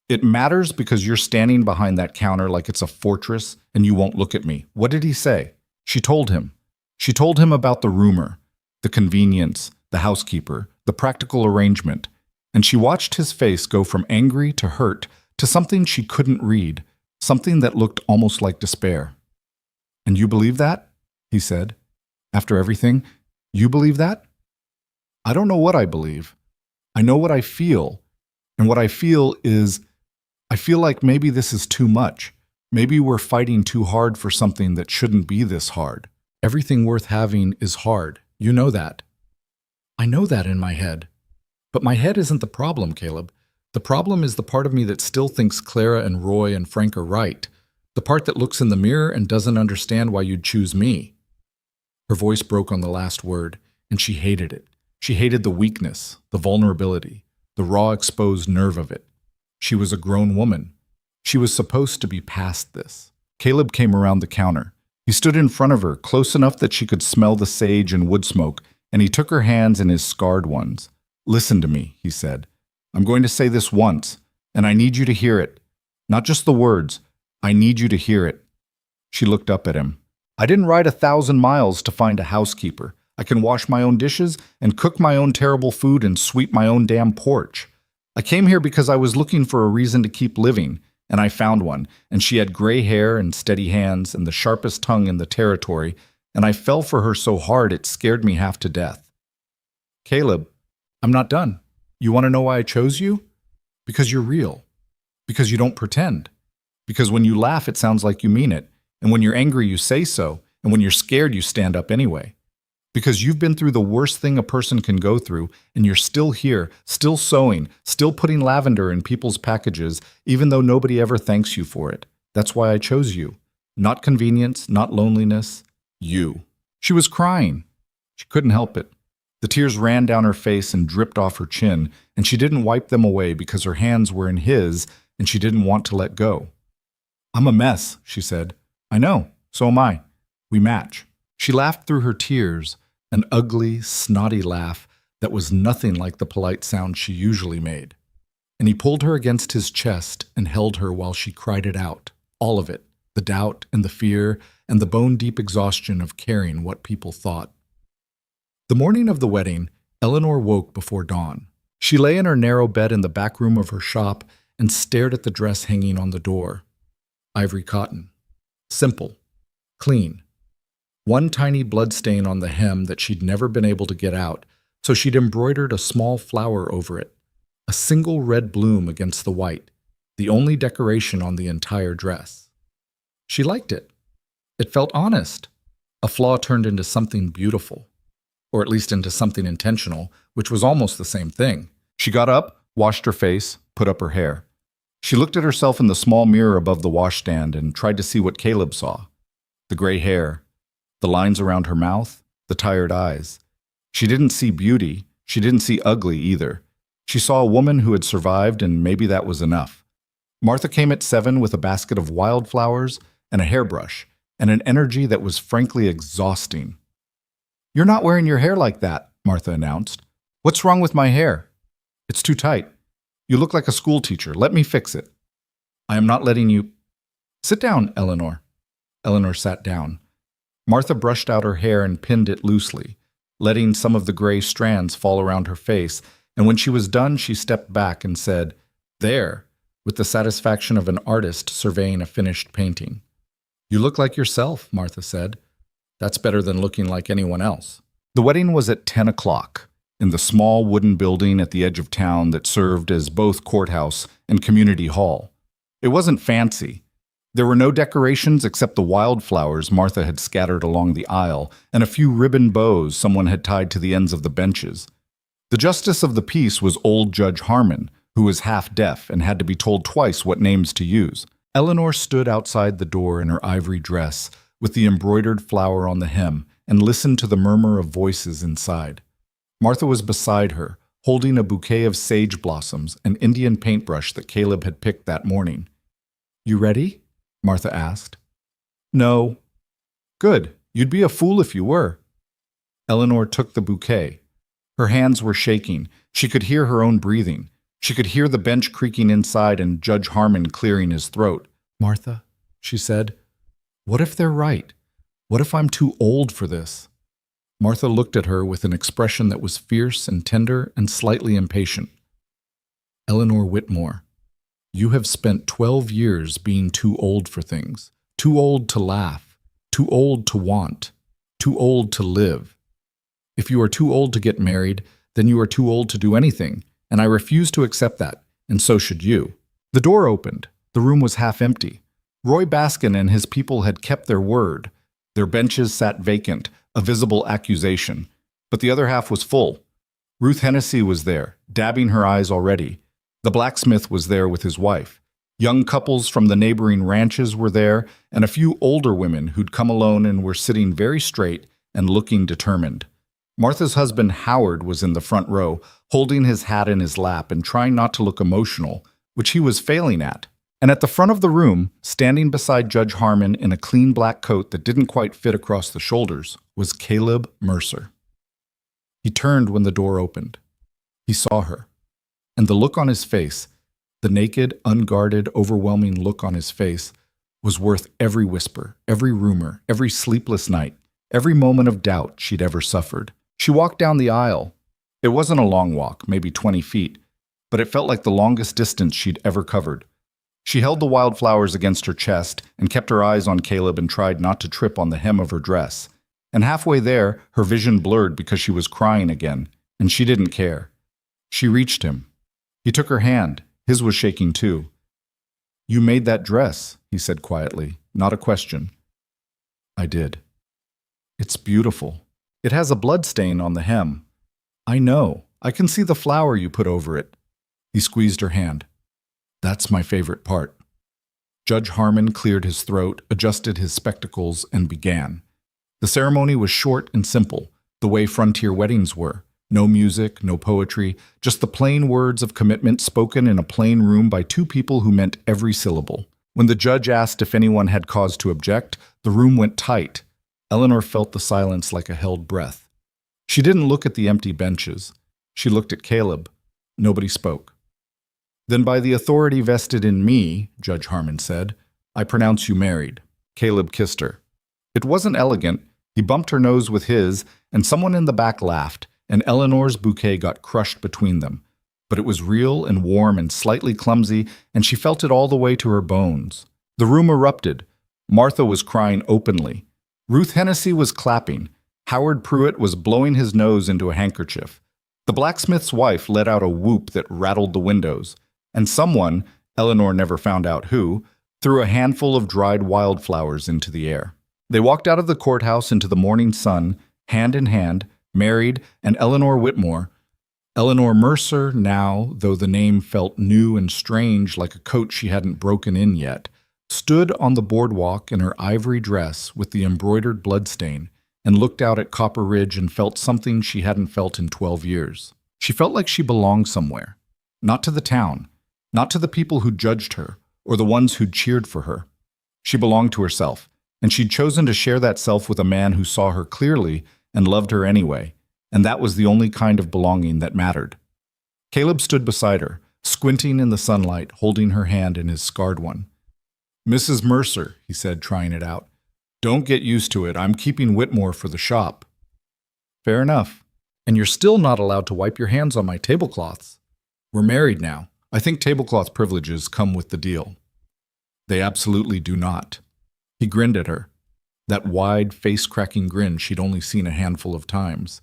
It matters because you're standing behind that counter like it's a fortress and you won't look at me. What did he say?" She told him. She told him about the rumor, the convenience, the housekeeper, the practical arrangement. And she watched his face go from angry to hurt to something she couldn't read, something that looked almost like despair. "And you believe that?" he said. "After everything, you believe that?" "I don't know what I believe. I know what I feel. And what I feel is, I feel like maybe this is too much. Maybe we're fighting too hard for something that shouldn't be this hard. Everything worth having is hard. You know that." "I know that in my head. But my head isn't the problem, Caleb. The problem is the part of me that still thinks Clara and Roy and Frank are right. The part that looks in the mirror and doesn't understand why you'd choose me." Her voice broke on the last word, and she hated it. She hated the weakness, the vulnerability, the raw exposed nerve of it. She was a grown woman. She was supposed to be past this. Caleb came around the counter. He stood in front of her, close enough that she could smell the sage and wood smoke, and he took her hands in his scarred ones. "Listen to me," he said. "I'm going to say this once, and I need you to hear it. Not just the words. I need you to hear it." She looked up at him. "I didn't ride 1,000 miles to find a housekeeper. I can wash my own dishes and cook my own terrible food and sweep my own damn porch. I came here because I was looking for a reason to keep living, and I found one, and she had gray hair and steady hands and the sharpest tongue in the territory, and I fell for her so hard it scared me half to death." "Caleb, I'm not done. You want to know why I chose you? Because you're real. Because you don't pretend. Because when you laugh, it sounds like you mean it, and when you're angry, you say so, and when you're scared, you stand up anyway. Because you've been through the worst thing a person can go through, and you're still here, still sewing, still putting lavender in people's packages, even though nobody ever thanks you for it. That's why I chose you. Not convenience, not loneliness. You." She was crying. She couldn't help it. The tears ran down her face and dripped off her chin, and she didn't wipe them away because her hands were in his, and she didn't want to let go. "I'm a mess," she said. "I know, so am I. We match." She laughed through her tears, an ugly, snotty laugh that was nothing like the polite sound she usually made. And he pulled her against his chest and held her while she cried it out, all of it, the doubt and the fear and the bone-deep exhaustion of caring what people thought. The morning of the wedding, Eleanor woke before dawn. She lay in her narrow bed in the back room of her shop and stared at the dress hanging on the door. Ivory cotton. Simple. Clean. One tiny blood stain on the hem that she'd never been able to get out, so she'd embroidered a small flower over it, a single red bloom against the white, the only decoration on the entire dress. She liked it. It felt honest. A flaw turned into something beautiful, or at least into something intentional, which was almost the same thing. She got up, washed her face, put up her hair. She looked at herself in the small mirror above the washstand and tried to see what Caleb saw. The gray hair, the lines around her mouth, the tired eyes. She didn't see beauty. She didn't see ugly either. She saw a woman who had survived, and maybe that was enough. Martha came at 7 with a basket of wildflowers and a hairbrush, and an energy that was frankly exhausting. "You're not wearing your hair like that," Martha announced. "What's wrong with my hair?" "It's too tight. You look like a school teacher. Let me fix it." "I am not letting you—" "Sit down, Eleanor." Eleanor sat down. Martha brushed out her hair and pinned it loosely, letting some of the gray strands fall around her face, and when she was done, she stepped back and said, "There," with the satisfaction of an artist surveying a finished painting. "You look like yourself," Martha said. "That's better than looking like anyone else." The wedding was at 10 o'clock, in the small wooden building at the edge of town that served as both courthouse and community hall. It wasn't fancy. There were no decorations except the wildflowers Martha had scattered along the aisle and a few ribbon bows someone had tied to the ends of the benches. The justice of the peace was old Judge Harmon, who was half-deaf and had to be told twice what names to use. Eleanor stood outside the door in her ivory dress, with the embroidered flower on the hem, and listened to the murmur of voices inside. Martha was beside her, holding a bouquet of sage blossoms, an Indian paintbrush that Caleb had picked that morning. "You ready?" Martha asked. "No." "Good. You'd be a fool if you were." Eleanor took the bouquet. Her hands were shaking. She could hear her own breathing. She could hear the bench creaking inside and Judge Harmon clearing his throat. "Martha," she said, "what if they're right? What if I'm too old for this?" Martha looked at her with an expression that was fierce and tender and slightly impatient. "Eleanor Whitmore, you have spent 12 years being too old for things, too old to laugh, too old to want, too old to live. If you are too old to get married, then you are too old to do anything, and I refuse to accept that, and so should you." The door opened. The room was half empty. Roy Baskin and his people had kept their word. Their benches sat vacant, a visible accusation, but the other half was full. Ruth Hennessy was there, dabbing her eyes already. The blacksmith was there with his wife. Young couples from the neighboring ranches were there, and a few older women who'd come alone and were sitting very straight and looking determined. Martha's husband, Howard, was in the front row, holding his hat in his lap and trying not to look emotional, which he was failing at. And at the front of the room, standing beside Judge Harmon in a clean black coat that didn't quite fit across the shoulders, was Caleb Mercer. He turned when the door opened. He saw her. And the look on his face, the naked, unguarded, overwhelming look on his face, was worth every whisper, every rumor, every sleepless night, every moment of doubt she'd ever suffered. She walked down the aisle. It wasn't a long walk, maybe 20 feet, but it felt like the longest distance she'd ever covered. She held the wildflowers against her chest and kept her eyes on Caleb and tried not to trip on the hem of her dress. And halfway there, her vision blurred because she was crying again, and she didn't care. She reached him. He took her hand. His was shaking too. "You made that dress," he said quietly, not a question. "I did. It's beautiful. It has a blood stain on the hem. I know. I can see the flower you put over it." He squeezed her hand. "That's my favorite part." Judge Harmon cleared his throat, adjusted his spectacles, and began. The ceremony was short and simple, the way frontier weddings were. No music, no poetry, just the plain words of commitment spoken in a plain room by two people who meant every syllable. When the judge asked if anyone had cause to object, the room went tight. Eleanor felt the silence like a held breath. She didn't look at the empty benches. She looked at Caleb. Nobody spoke. "Then by the authority vested in me," Judge Harmon said, "I pronounce you married." Caleb kissed her. It wasn't elegant. He bumped her nose with his, and someone in the back laughed, and Eleanor's bouquet got crushed between them. But it was real and warm and slightly clumsy, and she felt it all the way to her bones. The room erupted. Martha was crying openly. Ruth Hennessy was clapping. Howard Pruitt was blowing his nose into a handkerchief. The blacksmith's wife let out a whoop that rattled the windows. And someone, Eleanor never found out who, threw a handful of dried wildflowers into the air. They walked out of the courthouse into the morning sun, hand in hand, married, and Eleanor Whitmore, Eleanor Mercer now, though the name felt new and strange like a coat she hadn't broken in yet, stood on the boardwalk in her ivory dress with the embroidered bloodstain and looked out at Copper Ridge and felt something she hadn't felt in 12 years. She felt like she belonged somewhere, not to the town, not to the people who judged her or the ones who'd cheered for her. She belonged to herself, and she'd chosen to share that self with a man who saw her clearly and loved her anyway, and that was the only kind of belonging that mattered. Caleb stood beside her, squinting in the sunlight, holding her hand in his scarred one. "Mrs. Mercer," he said, trying it out. "Don't get used to it. I'm keeping Whitmore for the shop." "Fair enough. And you're still not allowed to wipe your hands on my tablecloths. We're married now. I think tablecloth privileges come with the deal." "They absolutely do not." He grinned at her, that wide, face-cracking grin she'd only seen a handful of times.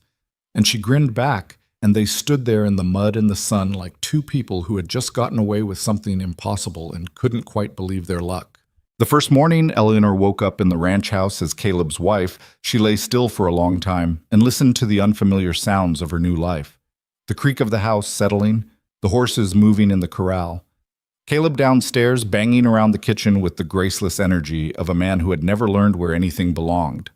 And she grinned back, and they stood there in the mud and the sun like two people who had just gotten away with something impossible and couldn't quite believe their luck. The first morning Eleanor woke up in the ranch house as Caleb's wife, she lay still for a long time and listened to the unfamiliar sounds of her new life. The creak of the house settling, the horses moving in the corral. Caleb downstairs banging around the kitchen with the graceless energy of a man who had never learned where anything belonged.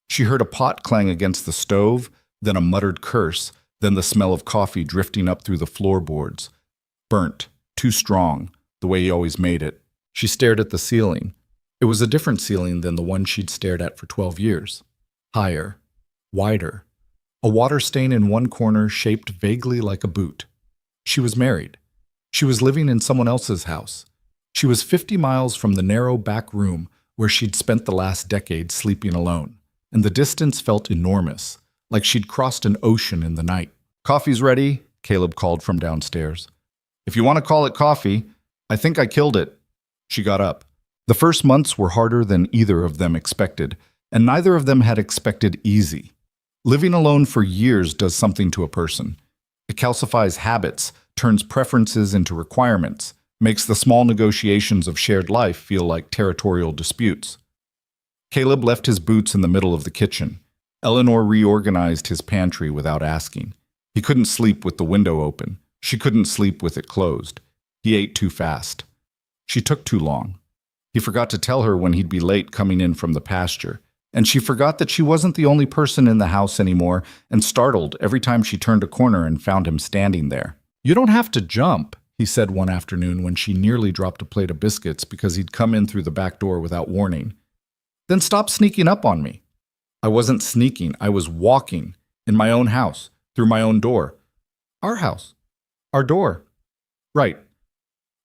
She heard a pot clang against the stove, then a muttered curse, then the smell of coffee drifting up through the floorboards. Burnt, too strong, the way he always made it. She stared at the ceiling. It was a different ceiling than the one she'd stared at for 12 years. Higher, wider. A water stain in one corner shaped vaguely like a boot. She was married. She was living in someone else's house. She was 50 miles from the narrow back room where she'd spent the last decade sleeping alone, and the distance felt enormous, like she'd crossed an ocean in the night. "Coffee's ready," Caleb called from downstairs. "If you want to call it coffee, I think I killed it." She got up. The first months were harder than either of them expected, and neither of them had expected easy. Living alone for years does something to a person. It calcifies habits, turns preferences into requirements, makes the small negotiations of shared life feel like territorial disputes. Caleb left his boots in the middle of the kitchen. Eleanor reorganized his pantry without asking. He couldn't sleep with the window open. She couldn't sleep with it closed. He ate too fast. She took too long. He forgot to tell her when he'd be late coming in from the pasture. And she forgot that she wasn't the only person in the house anymore and startled every time she turned a corner and found him standing there. "You don't have to jump," he said one afternoon when she nearly dropped a plate of biscuits because he'd come in through the back door without warning. "Then stop sneaking up on me." "I wasn't sneaking. I was walking. In my own house. Through my own door." "Our house. Our door." "Right.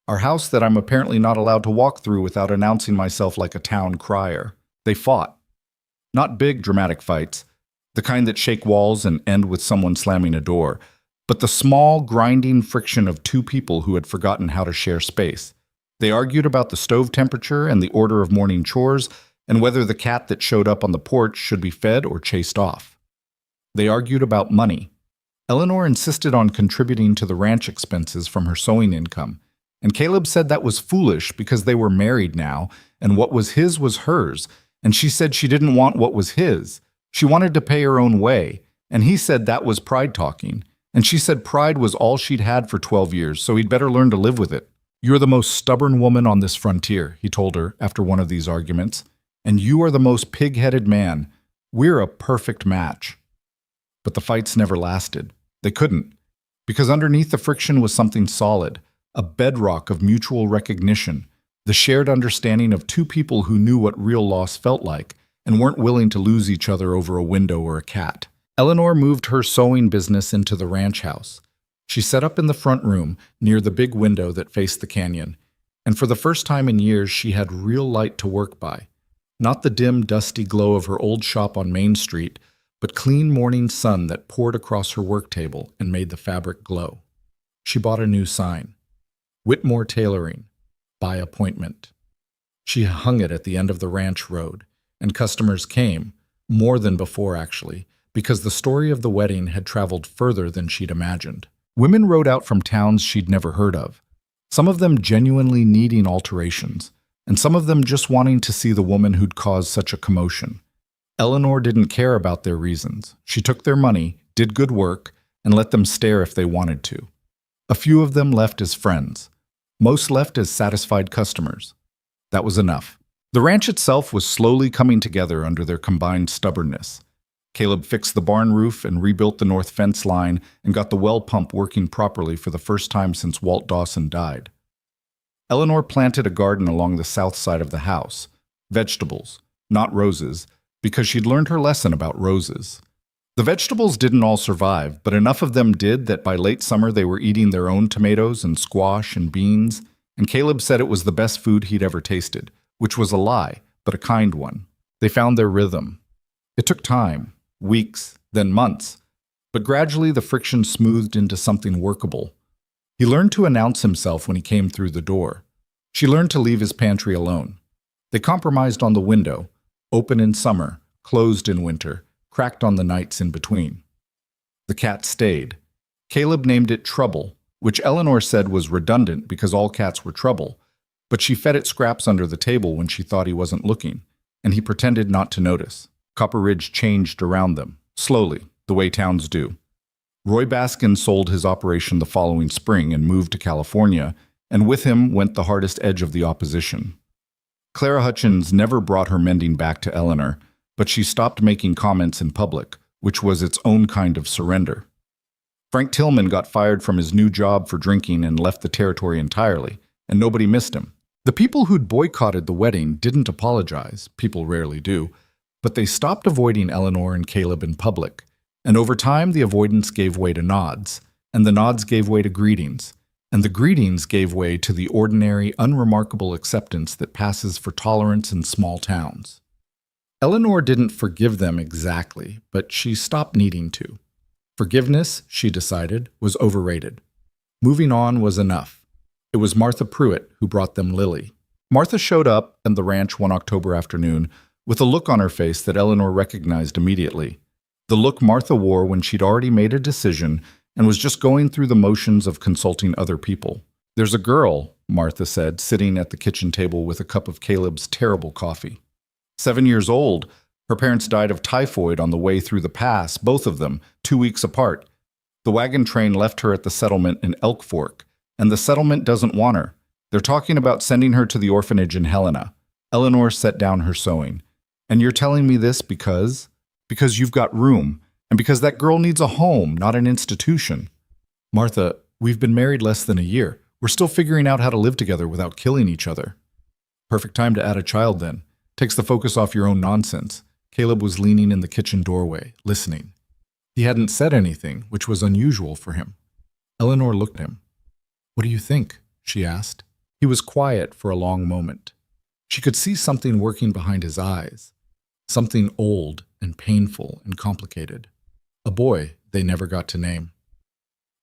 Our house that I'm apparently not allowed to walk through without announcing myself like a town crier." They fought. Not big, dramatic fights, the kind that shake walls and end with someone slamming a door, but the small, grinding friction of two people who had forgotten how to share space. They argued about the stove temperature and the order of morning chores, and whether the cat that showed up on the porch should be fed or chased off. They argued about money. Eleanor insisted on contributing to the ranch expenses from her sewing income, and Caleb said that was foolish because they were married now, and what was his was hers, and she said she didn't want what was his. She wanted to pay her own way, and he said that was pride talking, and she said pride was all she'd had for 12 years, so he'd better learn to live with it. "You're the most stubborn woman on this frontier," he told her after one of these arguments, "and you are the most pig-headed man. We're a perfect match." But the fights never lasted. They couldn't, because underneath the friction was something solid, a bedrock of mutual recognition, the shared understanding of two people who knew what real loss felt like and weren't willing to lose each other over a window or a cat. Eleanor moved her sewing business into the ranch house. She set up in the front room near the big window that faced the canyon, and for the first time in years she had real light to work by. Not the dim, dusty glow of her old shop on Main Street, but clean morning sun that poured across her work table and made the fabric glow. She bought a new sign. Whitmore Tailoring, by appointment. She hung it at the end of the ranch road, and customers came, more than before actually, because the story of the wedding had traveled further than she'd imagined. Women rode out from towns she'd never heard of, some of them genuinely needing alterations, and some of them just wanting to see the woman who'd caused such a commotion. Eleanor didn't care about their reasons. She took their money, did good work, and let them stare if they wanted to. A few of them left as friends. Most left as satisfied customers. That was enough. The ranch itself was slowly coming together under their combined stubbornness. Caleb fixed the barn roof and rebuilt the north fence line and got the well pump working properly for the first time since Walt Dawson died. Eleanor planted a garden along the south side of the house. Vegetables, not roses, because she'd learned her lesson about roses. The vegetables didn't all survive, but enough of them did that by late summer they were eating their own tomatoes and squash and beans, and Caleb said it was the best food he'd ever tasted, which was a lie, but a kind one. They found their rhythm. It took time, weeks, then months, but gradually the friction smoothed into something workable. He learned to announce himself when he came through the door. She learned to leave his pantry alone. They compromised on the window, open in summer, closed in winter, cracked on the nights in between. The cat stayed. Caleb named it Trouble, which Eleanor said was redundant because all cats were trouble, but she fed it scraps under the table when she thought he wasn't looking, and he pretended not to notice. Copper Ridge changed around them, slowly, the way towns do. Roy Baskin sold his operation the following spring and moved to California, and with him went the hardest edge of the opposition. Clara Hutchins never brought her mending back to Eleanor, but she stopped making comments in public, which was its own kind of surrender. Frank Tillman got fired from his new job for drinking and left the territory entirely, and nobody missed him. The people who'd boycotted the wedding didn't apologize, people rarely do, but they stopped avoiding Eleanor and Caleb in public, and over time the avoidance gave way to nods, and the nods gave way to greetings, and the greetings gave way to the ordinary, unremarkable acceptance that passes for tolerance in small towns. Eleanor didn't forgive them exactly, but she stopped needing to. Forgiveness, she decided, was overrated. Moving on was enough. It was Martha Pruitt who brought them Lily. Martha showed up at the ranch one October afternoon with a look on her face that Eleanor recognized immediately. The look Martha wore when she'd already made a decision and was just going through the motions of consulting other people. "There's a girl," Martha said, sitting at the kitchen table with a cup of Caleb's terrible coffee. 7 years old, her parents died of typhoid on the way through the pass, both of them, 2 weeks apart. The wagon train left her at the settlement in Elk Fork, and the settlement doesn't want her. They're talking about sending her to the orphanage in Helena. Eleanor set down her sewing. And you're telling me this because? Because you've got room, and because that girl needs a home, not an institution. Martha, we've been married less than a year. We're still figuring out how to live together without killing each other. Perfect time to add a child then. Takes the focus off your own nonsense. Caleb was leaning in the kitchen doorway, listening. He hadn't said anything, which was unusual for him. Eleanor looked at him. What do you think? She asked. He was quiet for a long moment. She could see something working behind his eyes. Something old and painful and complicated. A boy they never got to name.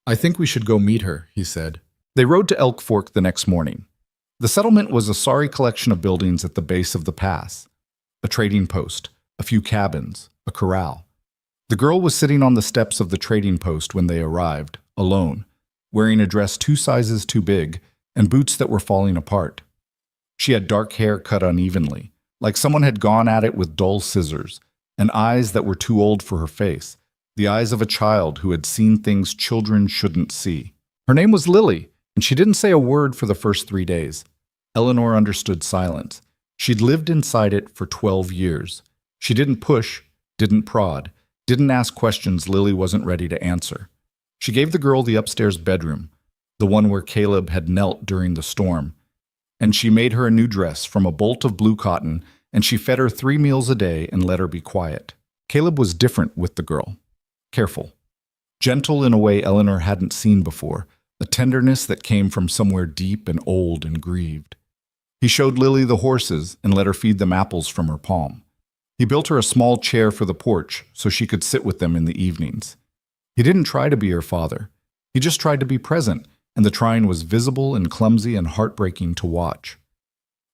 I think we should go meet her, he said. They rode to Elk Fork the next morning. The settlement was a sorry collection of buildings at the base of the pass. A trading post, a few cabins, a corral. The girl was sitting on the steps of the trading post when they arrived, alone, wearing a dress 2 sizes too big and boots that were falling apart. She had dark hair cut unevenly, like someone had gone at it with dull scissors, and eyes that were too old for her face, the eyes of a child who had seen things children shouldn't see. Her name was Lily, and she didn't say a word for the first 3 days. Eleanor understood silence. She'd lived inside it for 12 years. She didn't push, didn't prod, didn't ask questions Lily wasn't ready to answer. She gave the girl the upstairs bedroom, the one where Caleb had knelt during the storm, and she made her a new dress from a bolt of blue cotton, and she fed her 3 meals a day and let her be quiet. Caleb was different with the girl. Careful. Gentle in a way Eleanor hadn't seen before, a tenderness that came from somewhere deep and old and grieved. He showed Lily the horses and let her feed them apples from her palm. He built her a small chair for the porch so she could sit with them in the evenings. He didn't try to be her father. He just tried to be present, and the trying was visible and clumsy and heartbreaking to watch.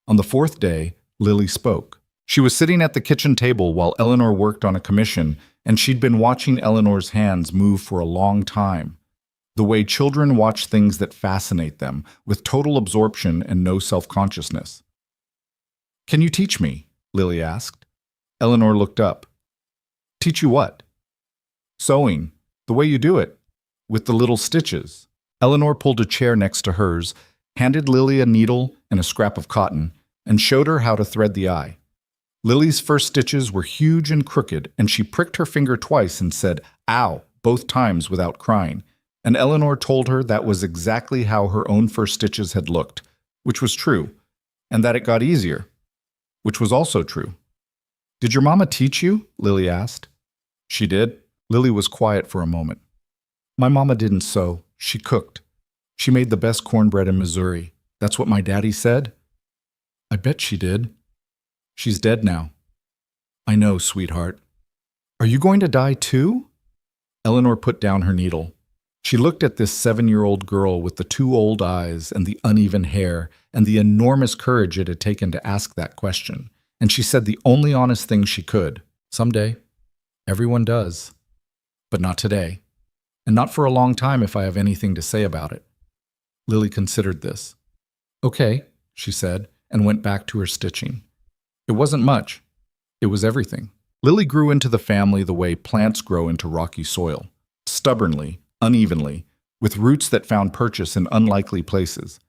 On the 4th day, Lily spoke. She was sitting at the kitchen table while Eleanor worked on a commission, and she'd been watching Eleanor's hands move for a long time. The way children watch things that fascinate them, with total absorption and no self-consciousness. Can you teach me? Lily asked. Eleanor looked up. Teach you what? Sewing, the way you do it, with the little stitches. Eleanor pulled a chair next to hers, handed Lily a needle and a scrap of cotton, and showed her how to thread the eye. Lily's first stitches were huge and crooked, and she pricked her finger twice and said, "Ow," both times without crying. And Eleanor told her that was exactly how her own first stitches had looked, which was true, and that it got easier, which was also true. Did your mama teach you? Lily asked. She did. Lily was quiet for a moment. My mama didn't sew. She cooked. She made the best cornbread in Missouri. That's what my daddy said. I bet she did. She's dead now. I know, sweetheart. Are you going to die too? Eleanor put down her needle. She looked at this 7-year-old girl with the 2 old eyes and the uneven hair and the enormous courage it had taken to ask that question. And she said the only honest thing she could. Someday. Everyone does. But not today. And not for a long time if I have anything to say about it. Lily considered this. Okay, she said, and went back to her stitching. It wasn't much. It was everything. Lily grew into the family the way plants grow into rocky soil. Stubbornly, unevenly, with roots that found purchase in unlikely places.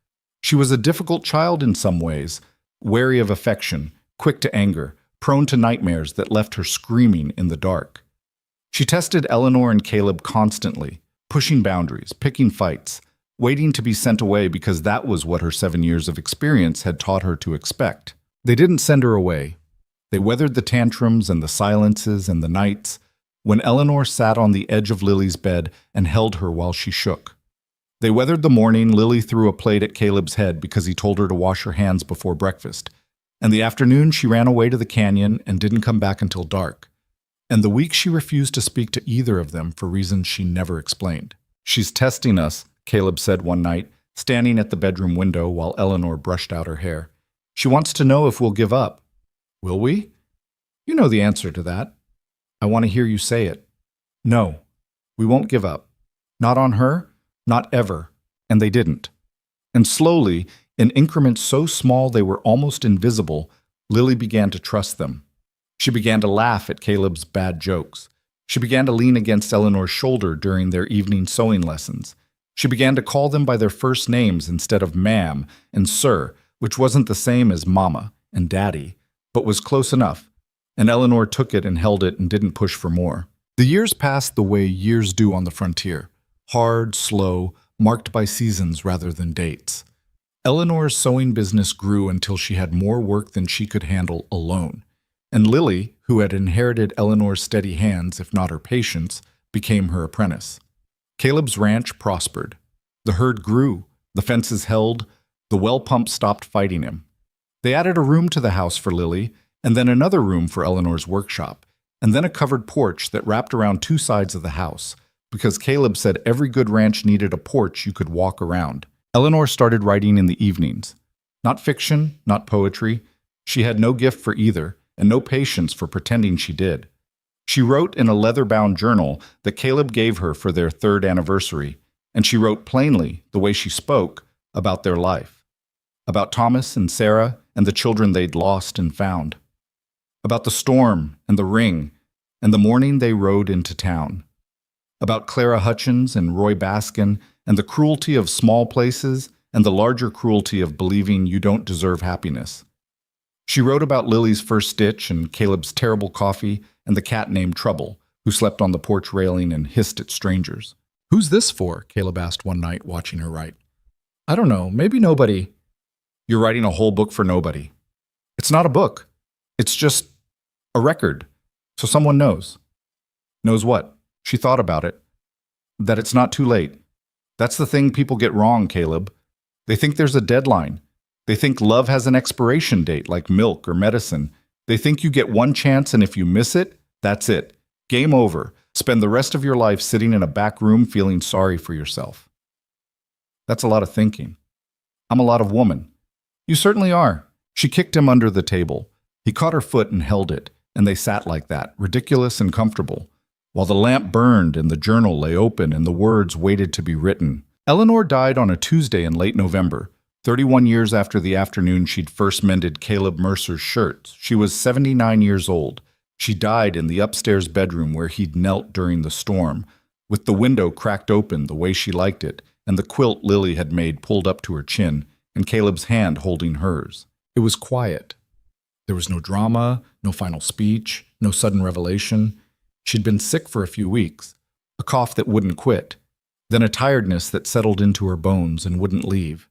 She was a difficult child in some ways, wary of affection, quick to anger, prone to nightmares that left her screaming in the dark. She tested Eleanor and Caleb constantly, pushing boundaries, picking fights, waiting to be sent away because that was what her 7 years of experience had taught her to expect. They didn't send her away. They weathered the tantrums and the silences and the nights, when Eleanor sat on the edge of Lily's bed and held her while she shook. They weathered the morning Lily threw a plate at Caleb's head because he told her to wash her hands before breakfast, and the afternoon she ran away to the canyon and didn't come back until dark, and the week she refused to speak to either of them for reasons she never explained. She's testing us, Caleb said one night, standing at the bedroom window while Eleanor brushed out her hair. She wants to know if we'll give up. Will we? You know the answer to that. I want to hear you say it. No, we won't give up. Not on her, not ever. And they didn't. And slowly, in increments so small they were almost invisible, Lily began to trust them. She began to laugh at Caleb's bad jokes. She began to lean against Eleanor's shoulder during their evening sewing lessons. She began to call them by their first names instead of ma'am and sir, which wasn't the same as mama and daddy, but was close enough. and Eleanor took it and held it and didn't push for more. The years passed the way years do on the frontier, hard, slow, marked by seasons rather than dates. Eleanor's sewing business grew until she had more work than she could handle alone, and Lily, who had inherited Eleanor's steady hands, if not her patience, became her apprentice. Caleb's ranch prospered. The herd grew, the fences held, the well pump stopped fighting him. They added a room to the house for Lily, and then another room for Eleanor's workshop, and then a covered porch that wrapped around two sides of the house, because Caleb said every good ranch needed a porch you could walk around. Eleanor started writing in the evenings. Not fiction, not poetry. She had no gift for either, and no patience for pretending she did. She wrote in a leather-bound journal that Caleb gave her for their 3rd anniversary, and she wrote plainly, the way she spoke, about their life. About Thomas and Sarah and the children they'd lost and found. About the storm and the ring and the morning they rode into town. About Clara Hutchins and Roy Baskin and the cruelty of small places and the larger cruelty of believing you don't deserve happiness. She wrote about Lily's first stitch and Caleb's terrible coffee and the cat named Trouble, who slept on the porch railing and hissed at strangers. "Who's this for?" Caleb asked one night, watching her write. "I don't know, maybe nobody." "You're writing a whole book for nobody." "It's not a book. It's just a record, so someone knows." "Knows what?" She thought about it. "That it's not too late. That's the thing people get wrong, Caleb. They think there's a deadline. They think love has an expiration date, like milk or medicine. They think you get one chance, and if you miss it, that's it. Game over. Spend the rest of your life sitting in a back room feeling sorry for yourself." "That's a lot of thinking." "I'm a lot of woman." "You certainly are." She kicked him under the table. He caught her foot and held it, and they sat like that, ridiculous and comfortable, while the lamp burned and the journal lay open and the words waited to be written. Eleanor died on a Tuesday in late November, 31 years after the afternoon she'd first mended Caleb Mercer's shirts. She was 79 years old. She died in the upstairs bedroom where he'd knelt during the storm, with the window cracked open the way she liked it, and the quilt Lily had made pulled up to her chin, and Caleb's hand holding hers. It was quiet. There was no drama, no final speech, no sudden revelation. She'd been sick for a few weeks, a cough that wouldn't quit, then a tiredness that settled into her bones and wouldn't leave.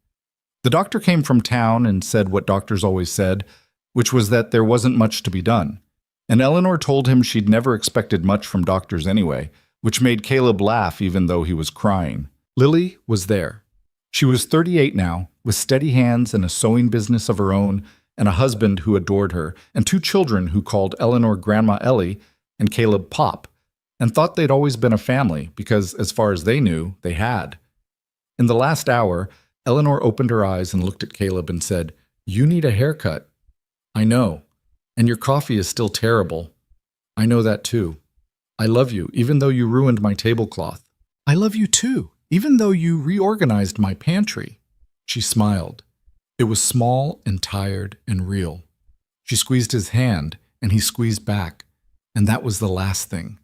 The doctor came from town and said what doctors always said, which was that there wasn't much to be done. And Eleanor told him she'd never expected much from doctors anyway, which made Caleb laugh even though he was crying. Lily was there. She was 38 now, with steady hands and a sewing business of her own, and a husband who adored her, and 2 children who called Eleanor Grandma Ellie and Caleb Pop, and thought they'd always been a family because, as far as they knew, they had. In the last hour, Eleanor opened her eyes and looked at Caleb and said, "You need a haircut." "I know. And your coffee is still terrible." "I know that too. I love you, even though you ruined my tablecloth." "I love you too, even though you reorganized my pantry." She smiled. It was small and tired and real. She squeezed his hand, and he squeezed back, and that was the last thing.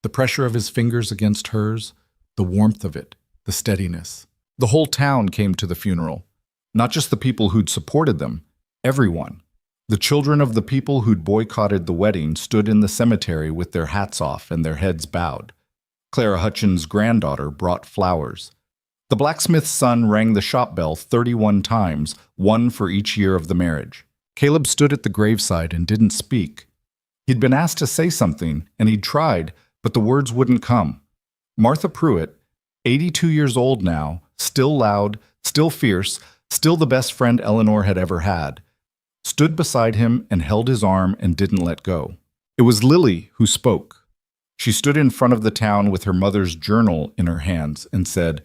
The pressure of his fingers against hers, the warmth of it, the steadiness. The whole town came to the funeral. Not just the people who'd supported them, everyone. The children of the people who'd boycotted the wedding stood in the cemetery with their hats off and their heads bowed. Clara Hutchins' granddaughter brought flowers. The blacksmith's son rang the shop bell 31 times, 1 for each year of the marriage. Caleb stood at the graveside and didn't speak. He'd been asked to say something, and he'd tried, but the words wouldn't come. Martha Pruitt, 82 years old now, still loud, still fierce, still the best friend Eleanor had ever had, stood beside him and held his arm and didn't let go. It was Lily who spoke. She stood in front of the town with her mother's journal in her hands and said,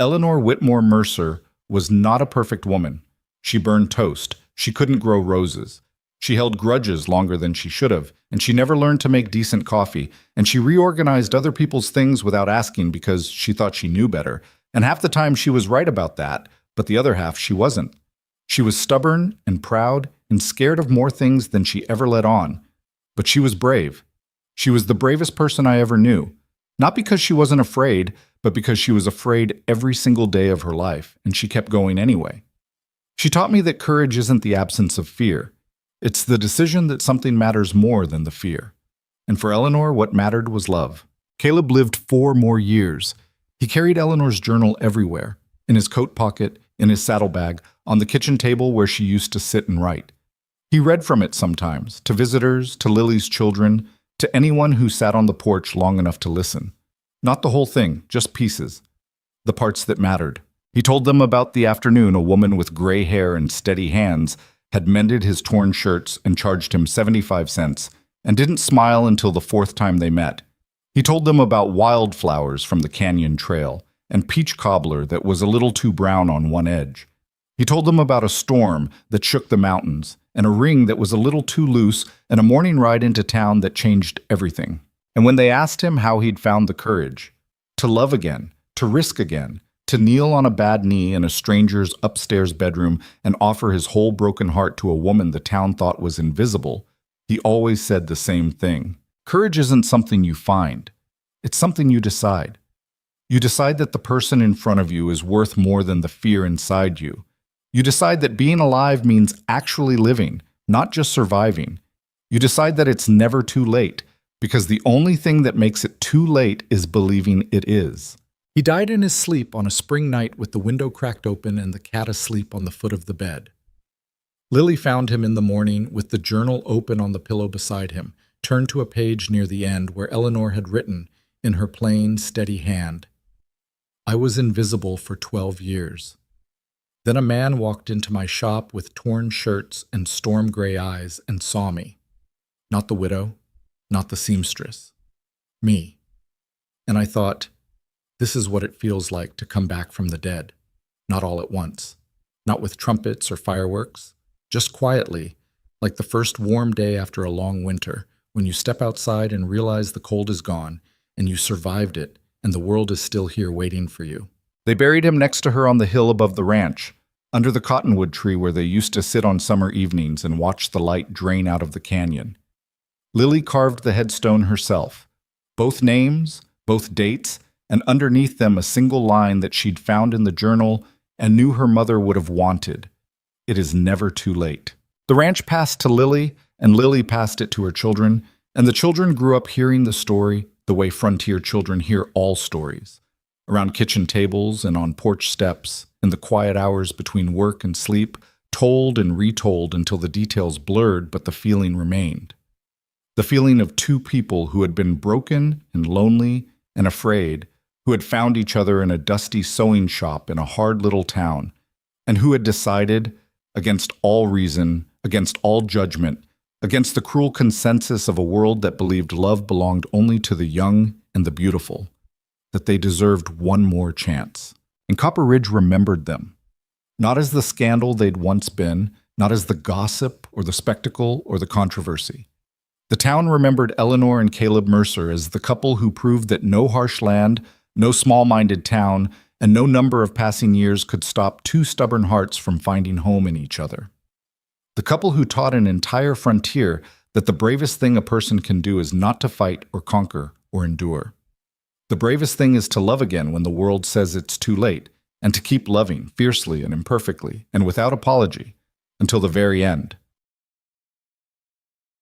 "Eleanor Whitmore Mercer was not a perfect woman. She burned toast. She couldn't grow roses. She held grudges longer than she should have, and she never learned to make decent coffee, and she reorganized other people's things without asking because she thought she knew better, and half the time she was right about that, but the other half she wasn't. She was stubborn and proud and scared of more things than she ever let on, but she was brave. She was the bravest person I ever knew, not because she wasn't afraid, but because she was afraid every single day of her life, and she kept going anyway. She taught me that courage isn't the absence of fear. It's the decision that something matters more than the fear. And for Eleanor, what mattered was love. Caleb lived 4 more years. He carried Eleanor's journal everywhere, in his coat pocket, in his saddlebag, on the kitchen table where she used to sit and write. He read from it sometimes, to visitors, to Lily's children, to anyone who sat on the porch long enough to listen. Not the whole thing, just pieces. The parts that mattered. He told them about the afternoon a woman with gray hair and steady hands had mended his torn shirts and charged him 75 cents, and didn't smile until the 4th time they met. He told them about wildflowers from the canyon trail, and peach cobbler that was a little too brown on one edge. He told them about a storm that shook the mountains, and a ring that was a little too loose, and a morning ride into town that changed everything. And when they asked him how he'd found the courage to love again, to risk again, to kneel on a bad knee in a stranger's upstairs bedroom and offer his whole broken heart to a woman the town thought was invisible, he always said the same thing. Courage isn't something you find. It's something you decide. You decide that the person in front of you is worth more than the fear inside you. You decide that being alive means actually living, not just surviving. You decide that it's never too late, because the only thing that makes it too late is believing it is. He died in his sleep on a spring night with the window cracked open and the cat asleep on the foot of the bed. Lily found him in the morning with the journal open on the pillow beside him, turned to a page near the end where Eleanor had written, in her plain, steady hand, "I was invisible for 12 years. Then a man walked into my shop with torn shirts and storm-gray eyes and saw me. Not the widow, not the seamstress. Me. And I thought, this is what it feels like to come back from the dead. Not all at once. Not with trumpets or fireworks. Just quietly, like the first warm day after a long winter, when you step outside and realize the cold is gone, and you survived it, and the world is still here waiting for you." They buried him next to her on the hill above the ranch, under the cottonwood tree where they used to sit on summer evenings and watch the light drain out of the canyon. Lily carved the headstone herself, both names, both dates, and underneath them a single line that she'd found in the journal and knew her mother would have wanted. It is never too late. The ranch passed to Lily, and Lily passed it to her children, and the children grew up hearing the story the way frontier children hear all stories, around kitchen tables and on porch steps, in the quiet hours between work and sleep, told and retold until the details blurred but the feeling remained. The feeling of 2 people who had been broken and lonely and afraid, who had found each other in a dusty sewing shop in a hard little town, and who had decided, against all reason, against all judgment, against the cruel consensus of a world that believed love belonged only to the young and the beautiful, that they deserved one more chance. And Copper Ridge remembered them, not as the scandal they'd once been, not as the gossip or the spectacle or the controversy. The town remembered Eleanor and Caleb Mercer as the couple who proved that no harsh land, no small-minded town, and no number of passing years could stop 2 stubborn hearts from finding home in each other. The couple who taught an entire frontier that the bravest thing a person can do is not to fight or conquer or endure. The bravest thing is to love again when the world says it's too late, and to keep loving fiercely and imperfectly and without apology until the very end.